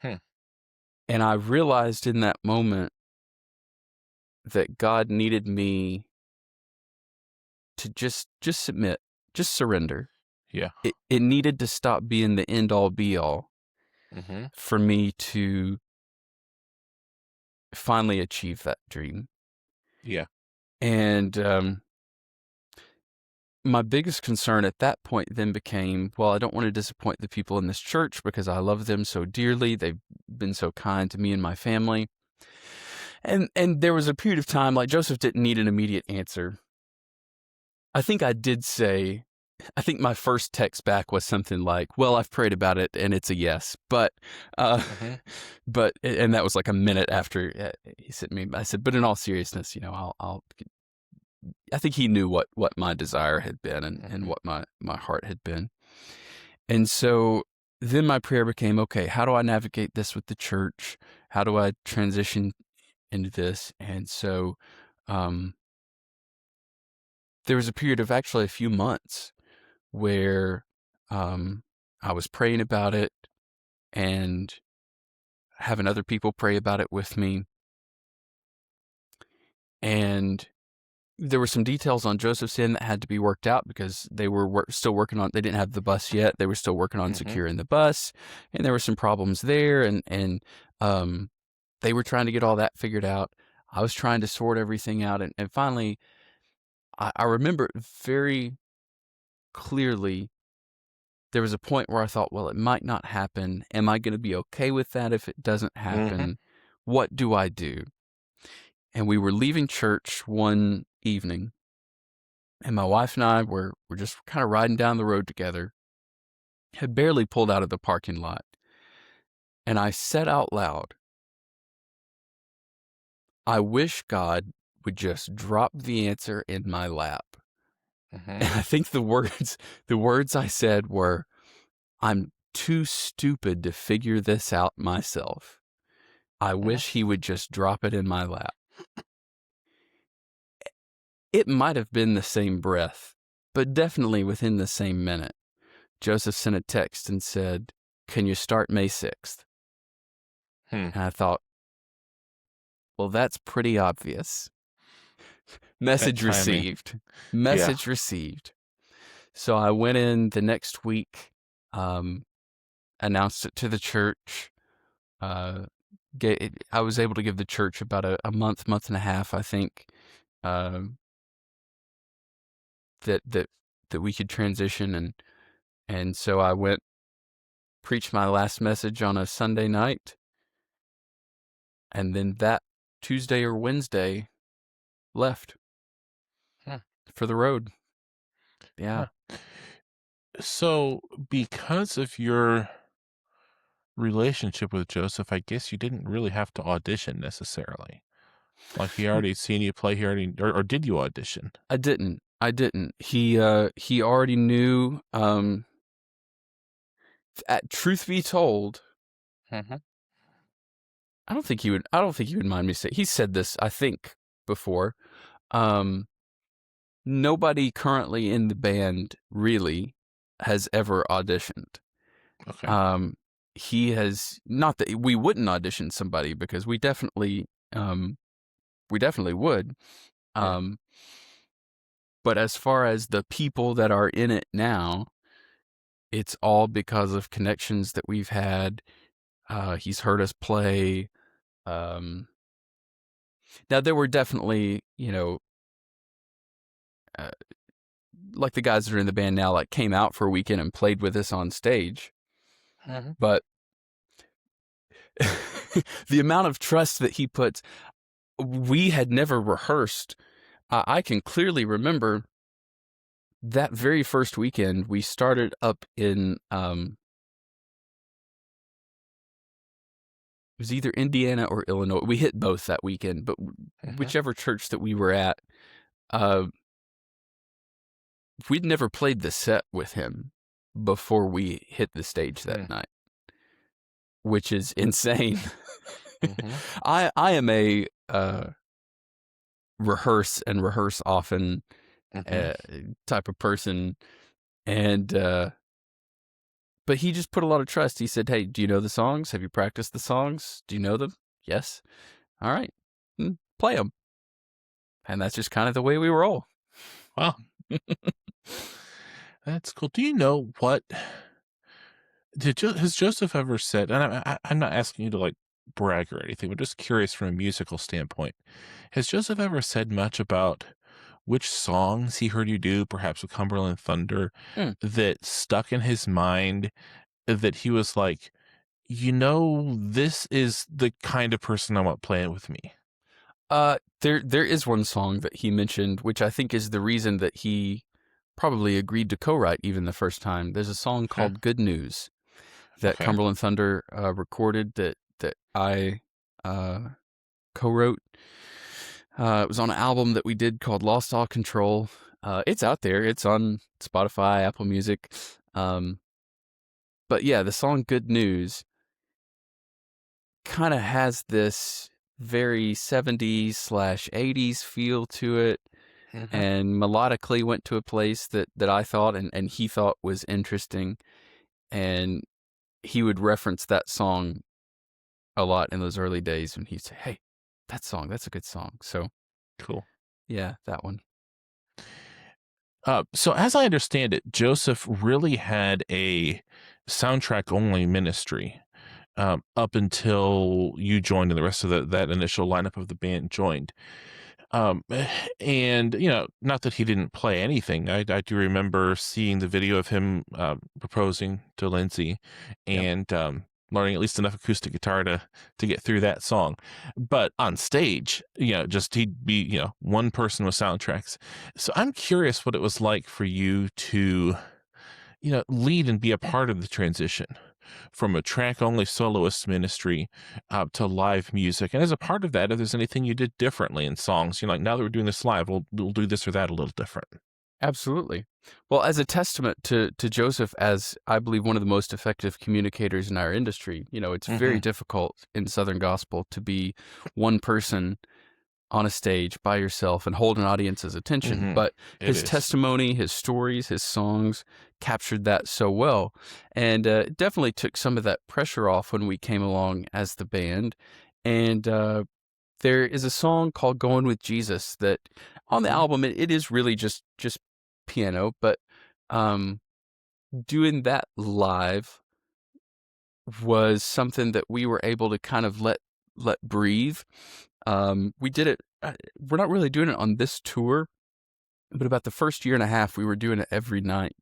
Hmm. And I realized in that moment that God needed me to just submit, just surrender. Yeah. It needed to stop being the end all be all Mhm. for me to finally achieve that dream. Yeah. And my biggest concern at that point then became, well, I don't want to disappoint the people in this church because I love them so dearly. They've been so kind to me and my family. And there was a period of time, like, Joseph didn't need an immediate answer. I think my first text back was something like, well, I've prayed about it and it's a yes. Uh, Mhm. and that was like a minute after he sent me, I said, but in all seriousness, I think he knew what my desire had been and Mhm. what my heart had been. And so then my prayer became, okay, how do I navigate this with the church? How do I transition into this? And so, um, there was a period of actually a few months where I was praying about it and having other people pray about it with me. And there were some details on Joseph's end that had to be worked out because they were still working on, they didn't have the bus yet. They were still working on Mhm. securing the bus, and there were some problems there. And um, they were trying to get all that figured out. I was trying to sort everything out. And finally, I remember very clearly there was a point where I thought, well, it might not happen. Am I going to be okay with that if it doesn't Mhm. happen? What do I do? And we were leaving church one evening, and my wife and I were just kind of riding down the road together, had barely pulled out of the parking lot. And I said out loud, I wish God would just drop the answer in my lap. Mhm. And I think the words I said were, I'm too stupid to figure this out myself. I Mhm. wish he would just drop it in my lap. It might have been the same breath, but definitely within the same minute, Joseph sent a text and said, can you start May 6th? Hmm. And I thought, well, that's pretty obvious. That Message timing. received. Yeah. Message received. So I went in the next week, um, announced it to the church. Uh, I was able to give the church about a month and a half, I think, um, that we could transition. And so I went, preached my last message on a Sunday night, and then that Tuesday or Wednesday left Hmm. for the road. Yeah. Huh. So, because of your relationship with Joseph, I guess you didn't really have to audition necessarily. Like, he already seen you play, he already or did you audition? I didn't. I didn't. He already knew. Truth be told, Mhm. I don't think he would. I don't think he would mind me saying. He said this, I think, before. Um, Nobody currently in the band really has ever auditioned. Okay. Um, he has not that we wouldn't audition somebody because we definitely would. Yeah. Um, but as far as the people that are in it now, it's all because of connections that we've had. He's heard us play. Um, Now there were definitely, uh, like the guys that are in the band now, like came out for a weekend and played with us on stage. Mhm. But the amount of trust that he puts, we had never rehearsed. I can clearly remember that very first weekend we started up in, it was either Indiana or Illinois. We hit both that weekend, but Mhm. whichever church that we were at, uh, we'd never played the set with him before we hit the stage that Mm, night, which is insane. mhm, I am a rehearse often mhm. uh, type of person, and but he just put a lot of trust. He said, "Hey, do you know the songs? Have you practiced the songs? Do you know them? Yes. All right, play them." And that's just kind of the way we roll. Wow, that's cool. Do you know what has Joseph ever said, and I'm not asking you to, like, brag or anything, but just curious from a musical standpoint. Has Joseph ever said much about which songs he heard you do, perhaps with Cumberland Thunder, Mm. that stuck in his mind, that he was like, this is the kind of person I want playing with me? There is one song that he mentioned, which I think is the reason that he probably agreed to co-write even the first time. There's a song Okay. called "Good News" that Okay. Cumberland Thunder recorded that I uh, co-wrote. It was on an album that we did called "Lost All Control." It's out there. It's on Spotify, Apple Music. Um, but yeah, the song "Good News" kind of has this very 70s/80s feel to it, Mhm. and melodically went to a place that I thought and he thought was interesting. And he would reference that song a lot in those early days when he'd say, "Hey, that song, that's a good song." So Cool. yeah, that one. So as I understand it, Joseph really had a soundtrack only ministry, up until you joined and the rest of that initial lineup of the band joined. Um, and not that he didn't play anything. I do remember seeing the video of him proposing to Lindsay, Yep. and learning at least enough acoustic guitar to get through that song. But on stage, just he'd be one person with soundtracks. So I'm curious what it was like for you to lead and be a part of the transition from a track only soloist ministry to live music. And as a part of that, if there's anything you did differently in songs, like, now that we're doing this live, we'll do this or that a little different. Absolutely. Well, as a testament to Joseph, as I believe one of the most effective communicators in our industry, it's very Hmm. difficult in Southern gospel to be one person on a stage by yourself and hold an audience's attention. Hmm. But It his is. testimony, his stories, his songs captured that so well. And it definitely took some of that pressure off when we came along as the band. And there is a song called "Going with Jesus" that on the Hmm. album, it is really just piano. But um, doing that live was something that we were able to kind of let breathe. We did it. We're not really doing it on this tour, but about the first year and a half, we were doing it every night.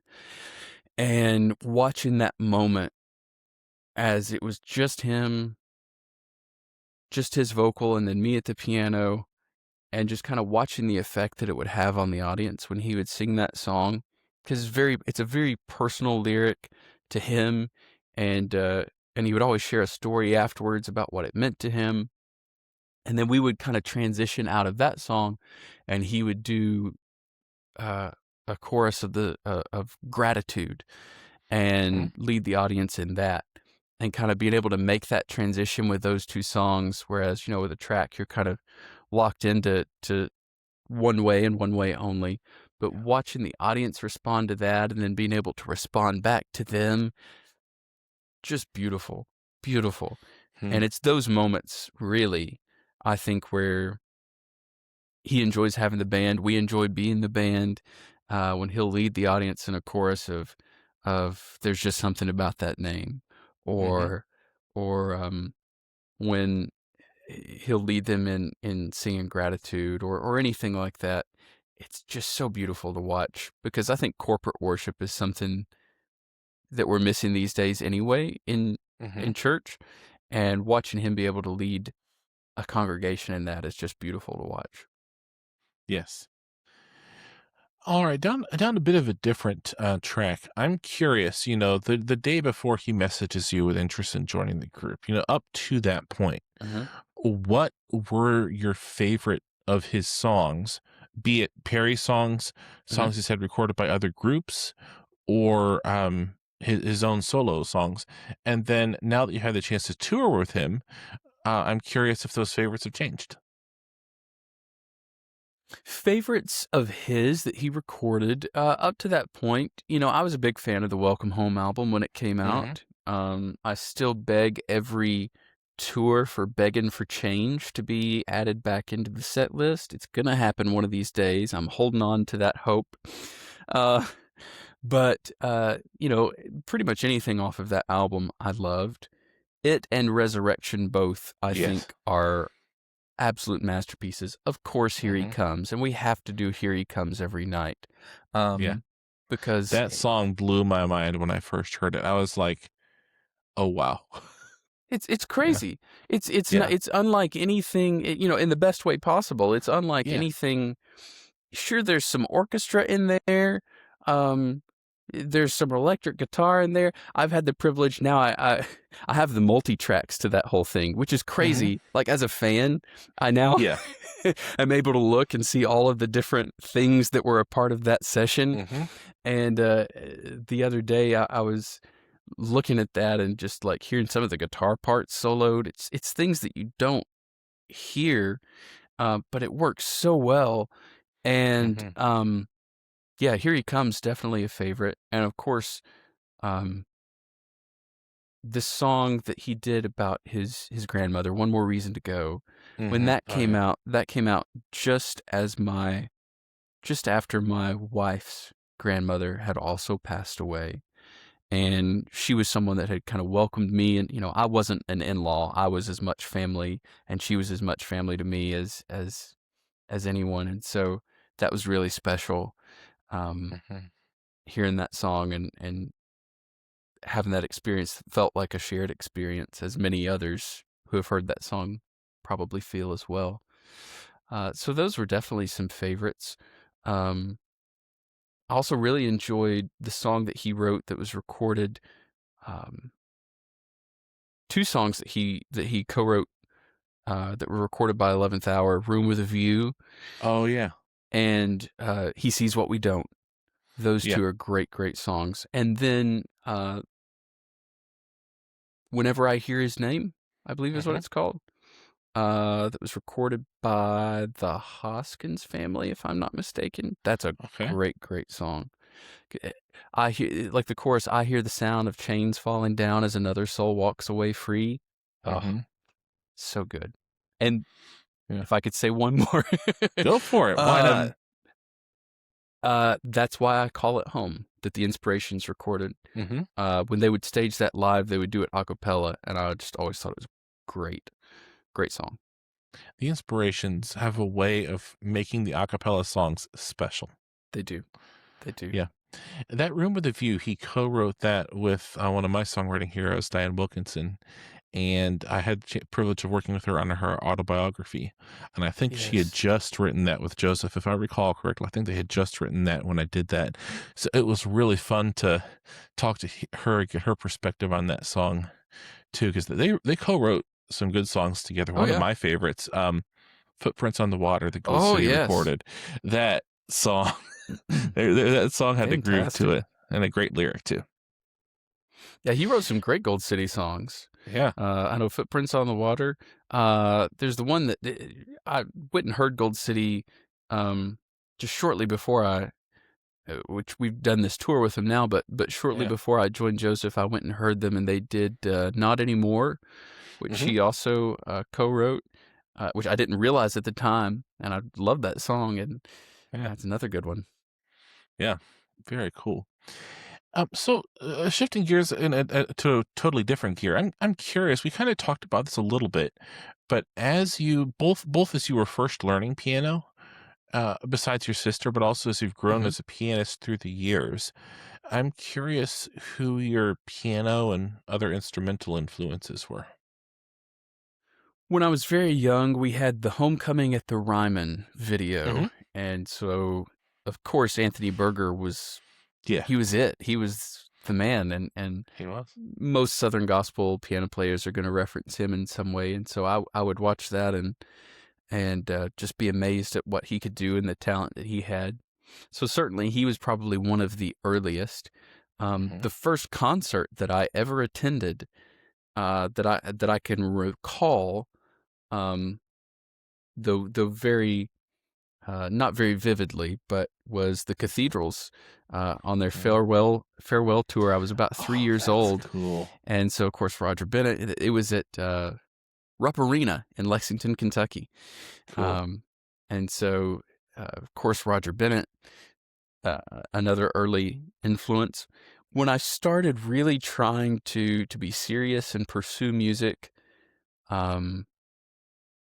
And watching that moment as it was just him, just his vocal, and then me at the piano, and just kind of watching the effect that it would have on the audience when he would sing that song, because it's a very personal lyric to him, and and he would always share a story afterwards about what it meant to him. And then we would kind of transition out of that song, and he would do uh, a chorus of gratitude Hmm. and lead the audience in that, and kind of being able to make that transition with those two songs. Whereas with a track you're kind of locked into to one way and one way only. But watching the audience respond to that and then being able to respond back to them, just beautiful, beautiful. Hmm. And it's those moments really, I think, where he enjoys having the band. We enjoy being the band. When he'll lead the audience in a chorus of "There's just something about that name," Hmm. or when he'll lead them in singing gratitude or anything like that. It's just so beautiful to watch, because I think corporate worship is something that we're missing these days anyway Hmm. in church, and watching him be able to lead a congregation in that is just beautiful to watch. Yes. All right, down a bit of a different track. I'm curious. The day before he messages you with interest in joining the group. Up to that point, Uh-huh. what were your favorite of his songs? Be it Perry songs, Uh-huh. songs he's had recorded by other groups, or his own solo songs. And then now that you had the chance to tour with him, I'm curious if those favorites have changed. Favorites of his that he recorded, up to that point, I was a big fan of the Welcome Home album when it came Mhm. out. I still beg every tour for Beggin' for Change to be added back into the set list. It's gonna happen one of these days. I'm holding on to that hope. Uh, but pretty much anything off of that album I loved. It and Resurrection both, I Yes. think, are absolute masterpieces. Of course, Here He Mhm. Comes, and we have to do Here He Comes every night, Yeah. because That song blew my mind when I first heard it. I was like, "Oh, wow." it's Yeah. crazy. It's not, Yeah. it's unlike anything, in the best way possible. It's unlike Yes. anything. Sure, there's some orchestra in there. Um, there's some electric guitar in there. I've had the privilege now. I have the multi tracks to that whole thing, which is Mhm. crazy. Like, as a fan, I now Yeah. am able to look and see all of the different things that were a part of that session. Mhm. And the other day, I was looking at that and just like hearing some of the guitar parts soloed. It's things that you don't hear, but it works so well. And Mhm. yeah, Here He Comes, definitely a favorite. And of course, um, the song that he did about his grandmother, One More Reason to Go, when Mhm. Oh, yeah. that came out just after my wife's grandmother had also passed away. And she was someone that had kind of welcomed me, and I wasn't an in-law. I was as much family, and she was as much family to me as anyone. And so that was really special. Um, Mhm. Hearing that song and having that experience felt like a shared experience, as many others who have heard that song probably feel as well. So those were definitely some favorites. Um, I also really enjoyed the song that he wrote that was recorded. Um, Two songs that he co-wrote, that were recorded by 11th Hour: "Room with a View" Oh, yeah. and "He Sees What We Don't." Those Yeah. two are great, great songs. And then "Whenever I Hear His Name," I believe is what Mhm. it's called. That was recorded by the Hoskins family, if I'm not mistaken. That's a Okay. great, great song. Eh, I hear, like, the chorus, "I hear the sound of chains falling down as another soul walks away free." Oh, Mhm. so good. And Yeah. if I could say one more, Go for it. Why um, not? That's Why I Call It Home, that the Inspirations recorded. Mhm. When they would stage that live, they would do it a cappella, and I just always thought it was great. Great song. The Inspirations have a way of making the a cappella songs special. They do. They do. Yeah. That Room with a View, he co-wrote that with, one of my songwriting heroes, Diane Wilkinson, and I had the privilege of working with her on her autobiography, and I think she had Yes. just written that with Joseph, if I recall correctly. I think they had just written that when I did that. So it was really fun to talk to her, get her perspective on that song too, because they co-wrote some good songs together. Oh, One of yeah. my favorites, Footprints on the Water, that Gold Oh, City yes. recorded. That song, that song had a groove to Fantastic. it and a great lyric too. Yeah, he wrote some great Gold City songs. Yeah. I know Footprints on the Water. There's the one that I went and heard Gold City, um, just shortly before which we've done this tour with them now, but shortly Yeah. before I joined Joseph, I went and heard them, and they did Not Anymore, which Mhm. he also co-wrote, which I didn't realize at the time, and I love that song, and Yeah. that's another good one. Yeah. Very cool. Shifting gears to a totally different gear, I'm curious. We kind of talked about this a little bit, but as you both as you were first learning piano, besides your sister, but also as you've grown Mhm. as a pianist through the years, I'm curious who your piano and other instrumental influences were. When I was very young, we had the Homecoming at the Ryman Hmm. video, and so, of course, Anthony Berger Yeah, he was it. He was the man, and he was. most Southern gospel piano players are gonna reference him in some way, and so I would watch that and just be amazed at what he could do and the talent that he had. So certainly, he was probably one of the earliest. Mhm. The first concert that I ever attended, that I can recall, um, though very not very vividly, but was the Cathedrals on their Mhm. farewell tour. I was about 3 years That's old, cool. and so of course Roger Bennett. It was at Rupp Arena in Lexington, Kentucky, Cool. um, and so of course Roger Bennett, uh, another early influence. When I started really trying to be serious and pursue music, um,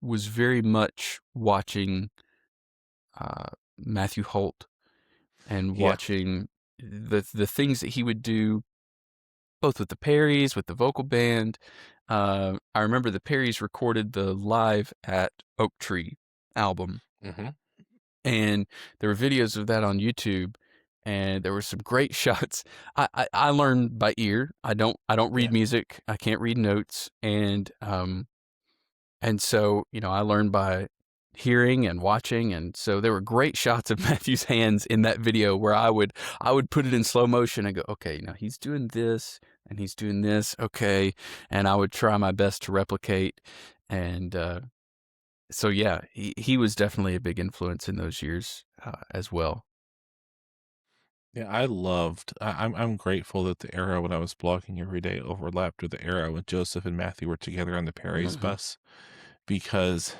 was very much watching Matthew Holt and Yeah. watching the things that he would do, both with the Perrys, with the vocal band. I remember the Perrys recorded the Live at Oak Tree album, Mhm. and there were videos of that on YouTube, and there were some great shots. I learn by ear. I don't Yeah. read music. I can't read notes, and so, I learned by hearing and watching, and so there were great shots of Matthew's hands in that video where I would put it in slow motion and go, okay, now he's doing this and he's doing this, okay, and I would try my best to replicate, and so yeah, he was definitely a big influence in those years as well. Yeah, I loved I'm grateful that the era when I was blogging every day overlapped with the era when Joseph and Matthew were together on the Perry's Hmm. bus, because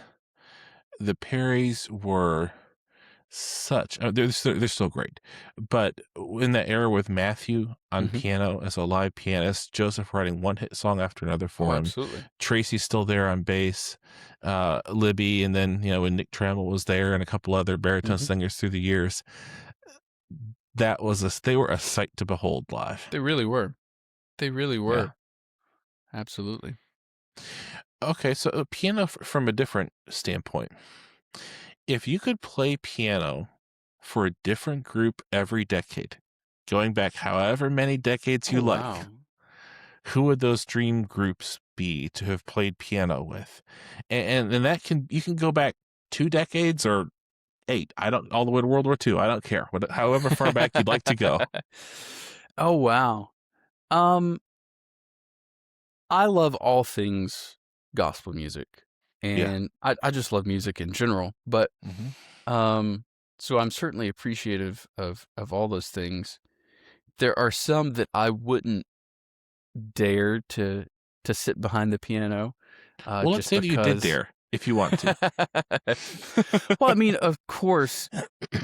the Perrys were such they're still great, but in that era with Matthew on Hmm. piano as a live pianist, Joseph writing one hit song after another Oh, for him, absolutely. Tracy's still there on bass, Libby, and then, when Nick Trammell was there and a couple other baritone Hmm. singers through the years, they were a sight to behold live. They really were. They really Yeah. were. Absolutely. Okay, so piano from a different standpoint. If you could play piano for a different group every decade, going back however many decades Oh, you like, wow. who would those dream groups be to have played piano with? And that you can go back 2 decades or eight. I don't all the way to World War II. I don't care. However far back you'd like to go. Oh, wow. Um, I love all things gospel music, Yeah. and I just love music in general. But Hmm. um, so I'm certainly appreciative of all those things. There are some that I wouldn't dare to sit behind the piano, Well, let's just say that you did because. dare if you want to. Well, I mean, of course,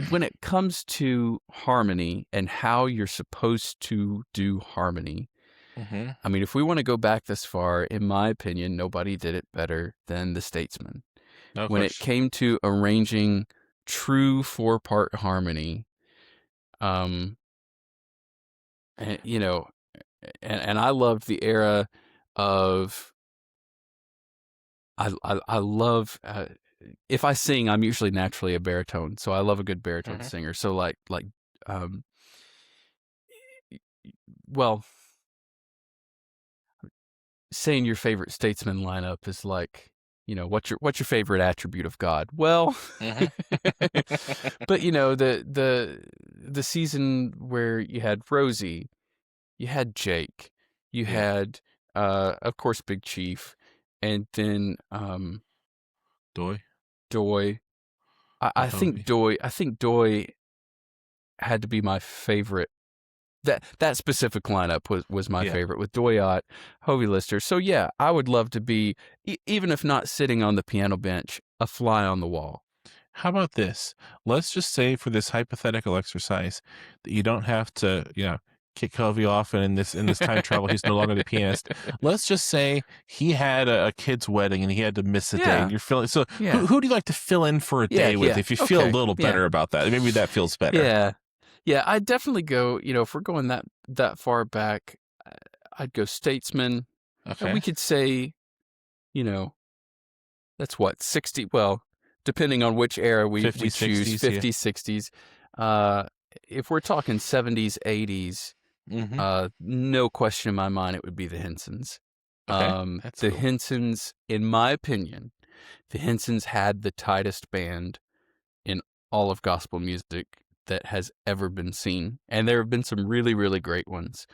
when it comes to harmony and how you're supposed to do harmony, Hmm. I mean, if we want to go back this far, in my opinion, nobody did it better than the Statesmen. No When it question. came to arranging true four-part harmony, um, and, and I loved the era of I love if I sing, I'm usually naturally a baritone, so I love a good baritone Hmm. singer. So um, well, saying your favorite Statesman lineup is like, what's your favorite attribute of God? Well, Hmm. but the season where you had Rosie, you had Jake, you Yeah. had of course Big Chief, and then Doy Doy. and Hovey. I think Doy had to be my favorite. That specific lineup was my Yeah. favorite with Doyot, Hovey Lister. So yeah, I would love to be, even if not sitting on the piano bench, a fly on the wall. How about this? Let's just say for this hypothetical exercise that you don't have to, kick Hovey off, and in this time travel, he's no longer the pianist. Let's just say he had a kid's wedding and he had to miss a day, and Yeah, you're feeling so. Who yeah, who do you like to fill in for a yeah, day with yeah. if you feel a Okay, little yeah, better about that? Maybe that feels better. yeah, yeah. I'd definitely go. If we're going that far back, uh, I'd go Statesman, and we Okay. could say, you know, that's what 60. Well, depending on which era we 50s, choose, 60s, yeah. 50s, 60s. Uh, if we're talking 70s, 80s. Hmm. No question in my mind, it would be the Hensons. Okay. That's The cool. Hensons, in my opinion, the Hensons had the tightest band in all of gospel music that has ever been seen. And there have been some really, really great ones.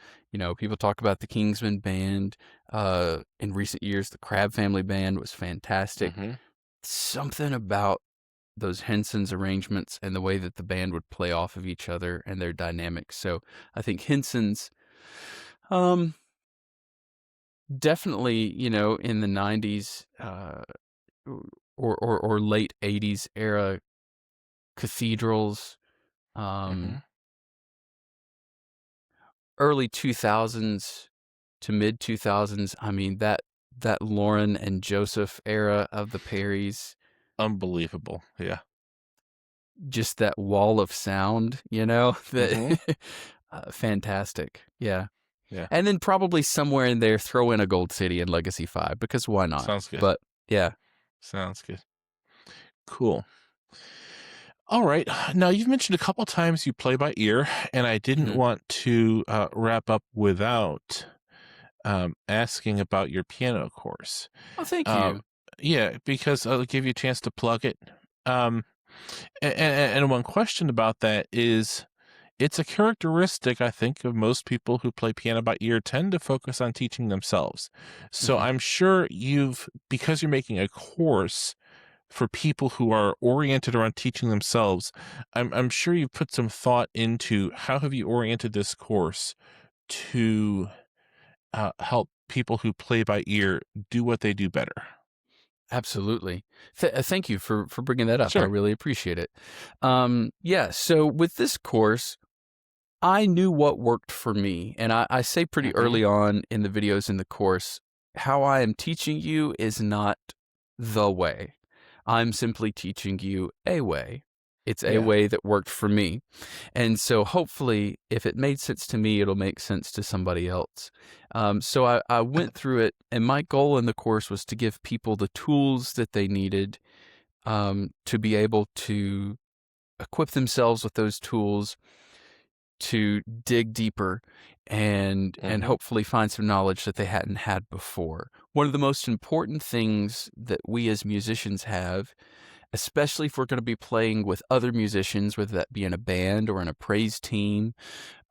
People talk about the Kingsman Band. In recent years, the Crab Family Band was fantastic. Mhm. Something about those Henson's arrangements and the way that the band would play off of each other and their dynamics. So I think Henson's, um, definitely, in the 90s, or late 80s era cathedrals, Mhm. um, early 2000s to mid 2000s. I mean, that Lauren and Joseph era of the Perrys, Unbelievable. Yeah. just that wall of sound, Mhm. that fantastic. Yeah. Yeah. And then probably somewhere in there throw in a Gold City and Legacy 5 because why not? Sounds good. But yeah. Sounds good. Cool. All right. Now, you've mentioned a couple times you play by ear, and I didn't Mhm. want to wrap up without asking about your piano course. Oh, thank Uh, you. yeah, because I'll give you a chance to plug it. Um, and one question about that is it's a characteristic, I think, of most people who play piano by ear tend to focus on teaching themselves. So Mhm. I'm sure because you're making a course for people who are oriented around teaching themselves, I'm sure you've put some thought into how have you oriented this course to help people who play by ear do what they do better. Absolutely. Thank you for bringing that up. I Sure. really appreciate it. Yeah, so with this course, I knew what worked for me. And I say pretty Hmm. early on in the videos in the course, how I am teaching you is not the way. I'm simply teaching you a way. It's a Yeah. way that worked for me. And so hopefully, if it made sense to me, it'll make sense to somebody else. So I went through it, and my goal in the course was to give people the tools that they needed to be able to equip themselves with those tools to dig deeper and Hmm. hopefully find some knowledge that they hadn't had before. One of the most important things that we as musicians have, especially if we're going to be playing with other musicians, whether that be in a band or in a praise team,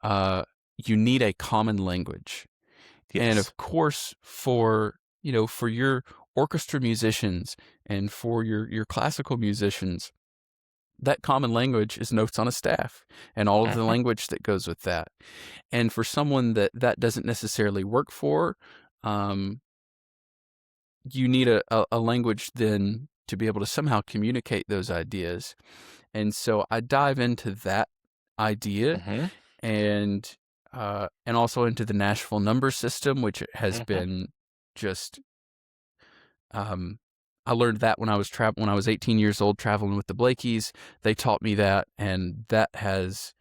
uh, you need a common language. And Yes. of course, for your orchestra musicians and for your classical musicians, that common language is notes on a staff and all of the Hmm. language that goes with that. And for someone that doesn't necessarily work for, um, you need a language then to be able to somehow communicate those ideas. And so I dive into that idea Hmm. and also into the Nashville number system, which has Hmm. been just um, I learned that when I was 18 years old traveling with the Blakeys. They taught me that, and that has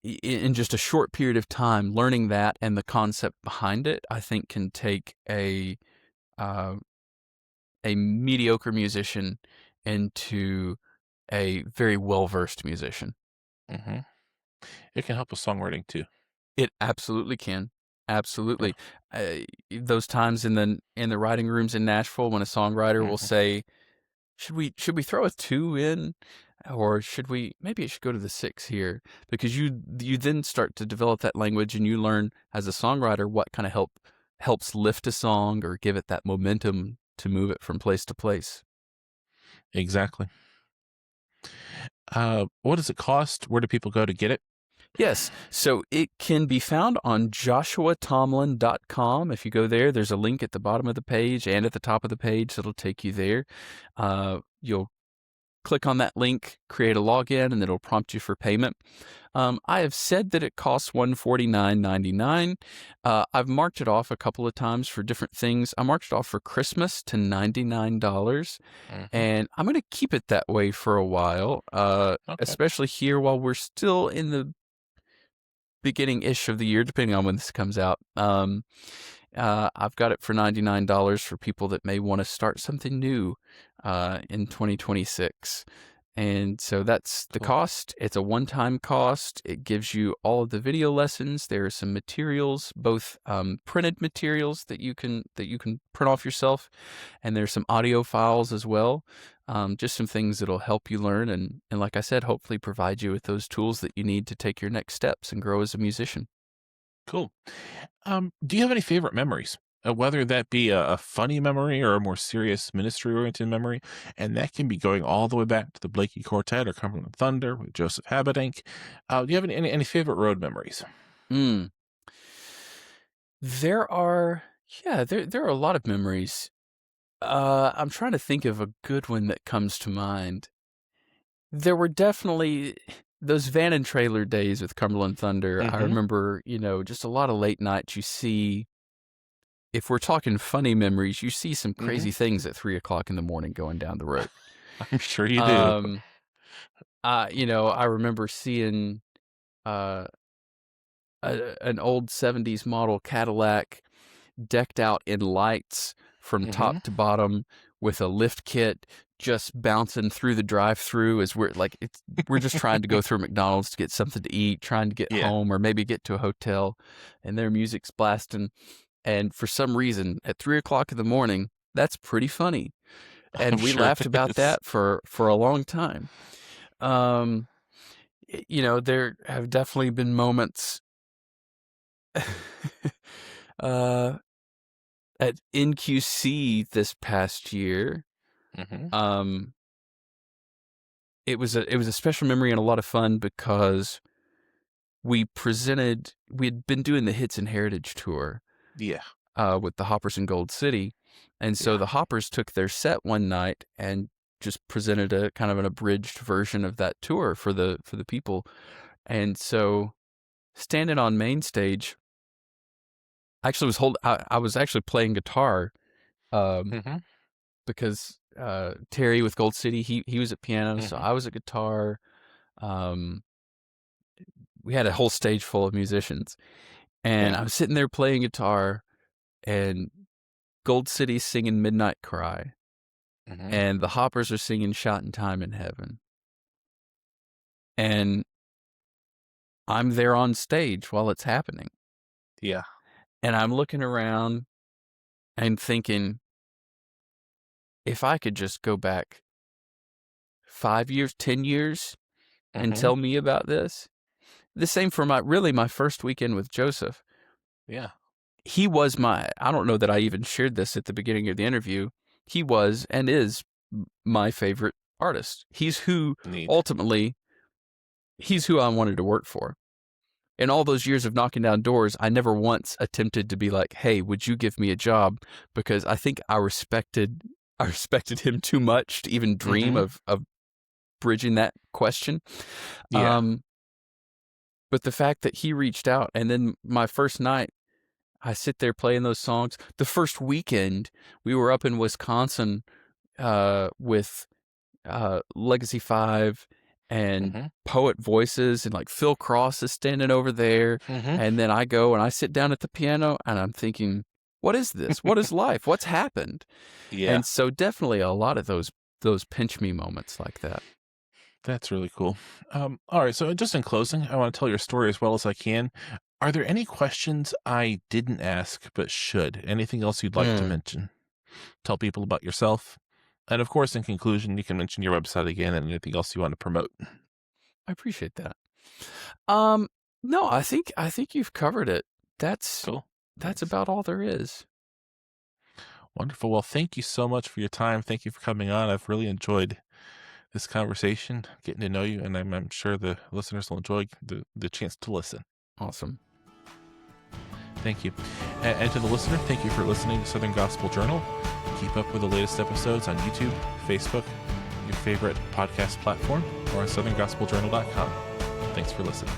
in just a short period of time, learning that and the concept behind it, I think can take uh, a mediocre musician into a very well versed musician. Hmm. It can help with songwriting too. It absolutely can. Yeah. Absolutely. Those times in the writing rooms in Nashville when a songwriter will Hmm. say, should we throw a 2 in? Or should we maybe it should go to the 6 here? Because you then start to develop that language and you learn as a songwriter what kind of helps lift a song or give it that momentum to move it from place to place. Exactly. What does it cost? Where do people go to get it? Yes, so it can be found on joshuatomlin.com. If you go there, there's a link at the bottom of the page and at the top of the page that'll take you there. You'll click on that link, create a login, and it'll prompt you for payment. I have said that it costs $149.99. I've marked it off a couple of times for different things. I marked it off for Christmas to $99, Hmm. and I'm going to keep it that way for a while, Okay. especially here while we're still in the beginning-ish of the year, depending on when this comes out. I've got it for $99 for people that may want to start something new in 2026. And so that's the Cool. cost. It's a one-time cost. It gives you all of the video lessons. There are some materials, both printed materials that you can print off yourself, and there's some audio files as well. Just some things that'll help you learn, and like I said, hopefully provide you with those tools that you need to take your next steps and grow as a musician. Cool. Do you have any favorite memories? Whether that be a funny memory or a more serious ministry-oriented memory, and that can be going all the way back to the Blakey Quartet or Cumberland Thunder with Joseph Habedank. Do you have any favorite road memories? Mm. There are, yeah, there are a lot of memories. I'm trying to think of a good one that comes to mind. There were definitely those van and trailer days with Cumberland Thunder. I Mm-hmm. remember, just a lot of late nights. You see, if we're talking funny memories, you see some Mm-hmm. crazy things at 3 o'clock in the morning going down the road. I'm sure you do. Um, I remember seeing uh, an old 70s model Cadillac decked out in lights from Mm-hmm. top to bottom with a lift kit just bouncing through the drive-through as we're just trying to go through McDonald's to get something to eat, trying to get Yeah, home or maybe get to a hotel, and their music's blasting. And for some reason, at 3 o'clock in the morning, that's pretty funny. I'm And we sure laughed it about is. that for a long time. Um, there have definitely been moments uh, at NQC this past year. Mm-hmm. Um, it was a special memory and a lot of fun because we had been doing the Hits and Heritage tour Yeah, with the Hoppers in Gold City, and so yeah. the Hoppers took their set one night and just presented a kind of an abridged version of that tour for the people. And so standing on main stage, I was actually playing guitar, um, Mm-hmm. because Terry with Gold City, he was at piano, so Mm-hmm. I was at guitar. Um, we had a whole stage full of musicians, and Yeah. I was sitting there playing guitar, and Gold City's singing Midnight Cry, Mm-hmm. and the Hoppers are singing Shot in Time in Heaven, and I'm there on stage while it's happening, Yeah. and I'm looking around and thinking, if I could just go back 5 years, 10 years, and Mm-hmm. tell me about this. The same for my first weekend with Joseph. Yeah. He was I don't know that I even shared this at the beginning of the interview. He was and is my favorite artist. Neat. Ultimately, he's who I wanted to work for. In all those years of knocking down doors, I never once attempted to be like, "Hey, would you give me a job?" Because I think I respected him too much to even dream Mm-hmm. of bridging that question. Yeah. Um, but the fact that he reached out, and then my first night, I sit there playing those songs. The first weekend, we were up in Wisconsin with Legacy 5 and Mm-hmm. Poet Voices, and like Phil Cross is standing over there. Mm-hmm. And then I go and I sit down at the piano and I'm thinking, what is this? What is life? What's happened? Yeah. And so definitely a lot of those pinch me moments like that. That's really cool. All right. So, just in closing, I want to tell your story as well as I can. Are there any questions I didn't ask but should? Anything else you'd like to Mm, mention? Tell people about yourself. And of course, in conclusion, you can mention your website again and anything else you want to promote. I appreciate that. Um, no, I think you've covered it. That's Cool. that's Thanks. about all there is. Wonderful. Well, thank you so much for your time. Thank you for coming on. I've really enjoyed this conversation, getting to know you, and I'm sure the listeners will enjoy the chance to listen. Awesome. Thank you. And to the listener, thank you for listening to Southern Gospel Journal. Keep up with the latest episodes on YouTube, Facebook, your favorite podcast platform, or on southerngospeljournal.com. Thanks for listening.